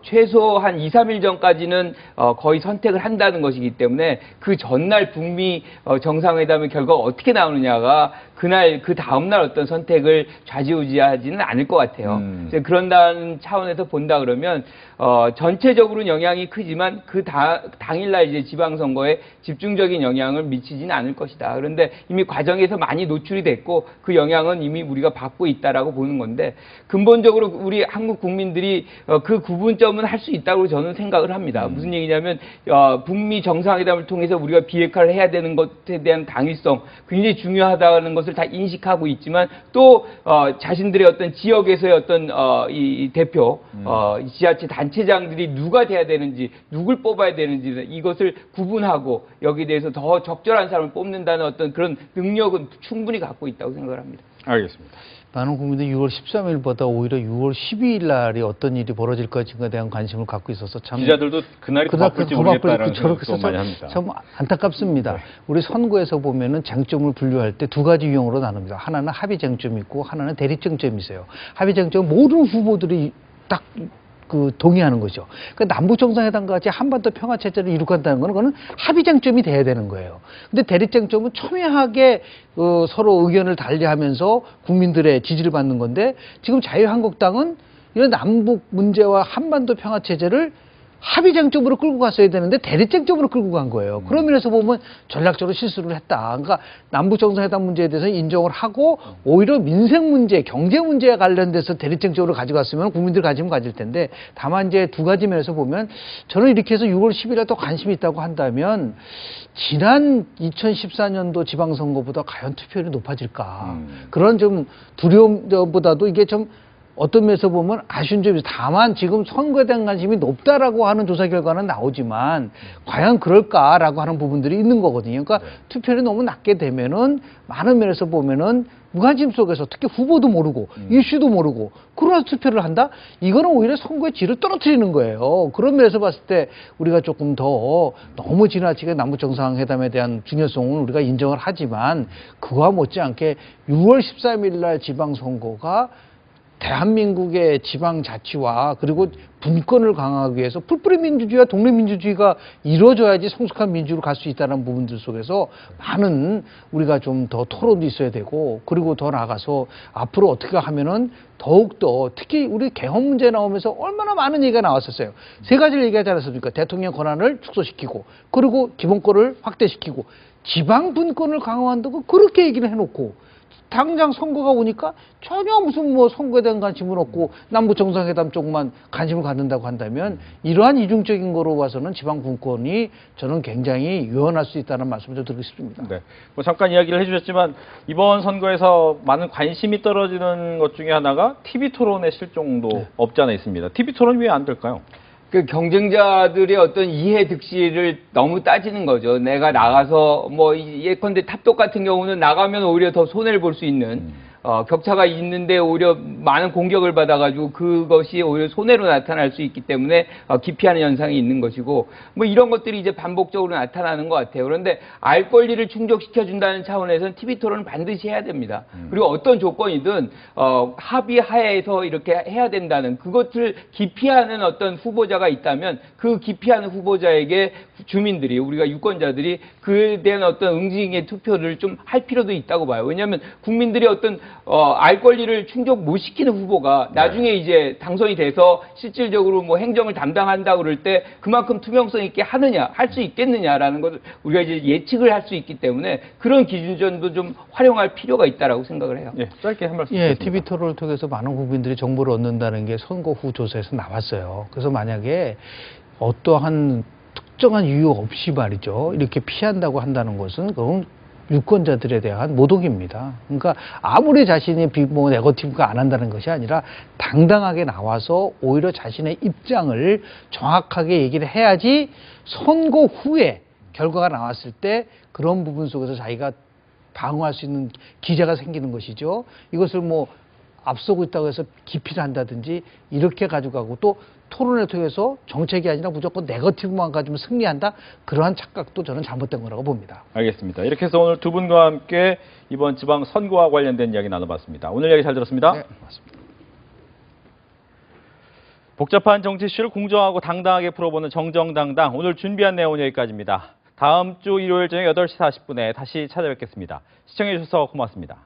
최소 한 2, 3일 전까지는 거의 선택을 한다는 것이기 때문에 그 전날 북미 정상회담의 결과가 어떻게 나오느냐가 그날 그 다음날 어떤 선택을 좌지우지하지는 않을 것 같아요. 그런다는 차원에서 본다 그러면 전체적으로는 영향이 크지만 그 당일날 이제 지방선거에 집중적인 영향을 미치지는 않을 것이다. 그런데 이미 과정에서 많이 노출이 됐고 그 영향은 이미 우리가 받고 있다라고 보는 건데 근본적으로 우리 한국 국민들이 그 구분점은 할 수 있다고 저는 생각을 합니다. 무슨 얘기냐면 북미 정상회담을 통해서 우리가 비핵화를 해야 되는 것에 대한 당위성 굉장히 중요하다는 것을 다 인식하고 있지만 또 자신들의 어떤 지역에서의 어떤 이 대표 지자체 단체장들이 누가 돼야 되는지 누굴 뽑아야 되는지 이것을 구분하고 여기에 대해서 더 적절한 사람을 뽑는다는 어떤 그런 능력은 충분히 갖고 있다고 생각을 합니다. 알겠습니다. 많은 국민들이 6월 13일보다 오히려 6월 12일 날이 어떤 일이 벌어질 것인가에 대한 관심을 갖고 있어서 참 기자들도 그날이 더 바쁠지 모르겠다라는 생각도 많이 합니다. 참 안타깝습니다. 우리 선거에서 보면은 쟁점을 분류할 때 두 가지 유형으로 나눕니다. 하나는 합의 쟁점이 있고 하나는 대립 쟁점이 있어요. 합의 쟁점은 모든 후보들이 딱 동의하는 거죠. 그러니까 남북 정상회담 같이 한반도 평화 체제를 이룩한다는 거는 그거는 합의 쟁점이 돼야 되는 거예요. 근데 대립 쟁점은 첨예하게 서로 의견을 달리하면서 국민들의 지지를 받는 건데 지금 자유한국당은 이런 남북 문제와 한반도 평화 체제를 합의 쟁점으로 끌고 갔어야 되는데 대립 쟁점으로 끌고 간 거예요. 그런 면에서 보면 전략적으로 실수를 했다. 그러니까 남북 정상회담 문제에 대해서 인정을 하고 오히려 민생 문제, 경제 문제에 관련돼서 대립 쟁점으로 가져갔으면 국민들 관심 가질 텐데 다만 이제 두 가지 면에서 보면 저는 이렇게 해서 6월 10일에 또 관심이 있다고 한다면 지난 2014년도 지방선거보다 과연 투표율이 높아질까. 그런 좀 두려움보다도 이게 좀 어떤 면에서 보면 아쉬운 점이 있어요. 다만 지금 선거에 대한 관심이 높다라고 하는 조사 결과는 나오지만 과연 그럴까라고 하는 부분들이 있는 거거든요. 그러니까 투표율이 너무 낮게 되면은 많은 면에서 보면은 무관심 속에서 특히 후보도 모르고 이슈도 모르고 그러나 투표를 한다? 이거는 오히려 선거의 질을 떨어뜨리는 거예요. 그런 면에서 봤을 때 우리가 조금 더 너무 지나치게 남북 정상회담에 대한 중요성을 우리가 인정을 하지만 그와 못지않게 6월 13일 날 지방선거가 대한민국의 지방자치와 그리고 분권을 강화하기 위해서 풀뿌리 민주주의와 독립민주주의가 이루어져야지 성숙한 민주로 갈 수 있다는 부분들 속에서 많은 우리가 좀 더 토론도 있어야 되고 그리고 더 나아가서 앞으로 어떻게 하면은 더욱더 특히 우리 개헌 문제 나오면서 얼마나 많은 얘기가 나왔었어요. 세 가지를 얘기하지 않았습니까? 대통령 권한을 축소시키고 그리고 기본권을 확대시키고 지방 분권을 강화한다고 그렇게 얘기를 해놓고 당장 선거가 오니까 전혀 무슨 뭐 선거에 대한 관심은 없고 남북 정상회담 쪽만 관심을 갖는다고 한다면 이러한 이중적인 거로 봐서는 지방 분권이 저는 굉장히 유연할 수 있다는 말씀을 좀 드리고 싶습니다. 네. 뭐 잠깐 이야기를 해주셨지만 이번 선거에서 많은 관심이 떨어지는 것 중에 하나가 TV 토론의 실종도 없지 않아 있습니다. TV 토론이 왜 안 될까요? 그 경쟁자들의 어떤 이해 득실을 너무 따지는 거죠. 내가 나가서 뭐 예컨대 탑독 같은 경우는 나가면 오히려 더 손해를 볼 수 있는 격차가 있는데 오히려 많은 공격을 받아가지고 그것이 오히려 손해로 나타날 수 있기 때문에 기피하는 현상이 있는 것이고 뭐 이런 것들이 이제 반복적으로 나타나는 것 같아요. 그런데 알 권리를 충족시켜준다는 차원에서는 TV 토론은 반드시 해야 됩니다. 그리고 어떤 조건이든 합의하에서 이렇게 해야 된다는 그것을 기피하는 어떤 후보자가 있다면 그 기피하는 후보자에게 주민들이 우리가 유권자들이 그에 대한 어떤 응징의 투표를 좀 할 필요도 있다고 봐요. 왜냐하면 국민들이 어떤 알 권리를 충족 못 시키는 후보가 나중에 이제 당선이 돼서 실질적으로 뭐 행정을 담당한다 그럴 때 그만큼 투명성 있게 하느냐, 할 수 있겠느냐라는 것을 우리가 이제 예측을 할 수 있기 때문에 그런 기준점도 좀 활용할 필요가 있다라고 생각을 해요. 예, 짧게 한 말씀. 예, TV 토론을 통해서 많은 국민들이 정보를 얻는다는 게 선거 후 조사에서 나왔어요. 그래서 만약에 어떠한 특정한 이유 없이 말이죠. 이렇게 피한다고 한다는 것은 그건 유권자들에 대한 모독입니다. 그러니까 아무리 자신이 뭐 네거티브가 안 한다는 것이 아니라 당당하게 나와서 오히려 자신의 입장을 정확하게 얘기를 해야지 선거 후에 결과가 나왔을 때 그런 부분 속에서 자기가 방어할 수 있는 기제가 생기는 것이죠. 이것을 뭐 앞서고 있다고 해서 기피를 한다든지 이렇게 가져가고 또 토론을 통해서 정책이 아니라 무조건 네거티브만 가지고 승리한다? 그러한 착각도 저는 잘못된 거라고 봅니다. 알겠습니다. 이렇게 해서 오늘 두 분과 함께 이번 지방 선거와 관련된 이야기 나눠봤습니다. 오늘 이야기 잘 들었습니다. 네, 맞습니다. 복잡한 정치 이슈를 공정하고 당당하게 풀어보는 정정당당. 오늘 준비한 내용은 여기까지입니다. 다음 주 일요일 저녁 8시 40분에 다시 찾아뵙겠습니다. 시청해주셔서 고맙습니다.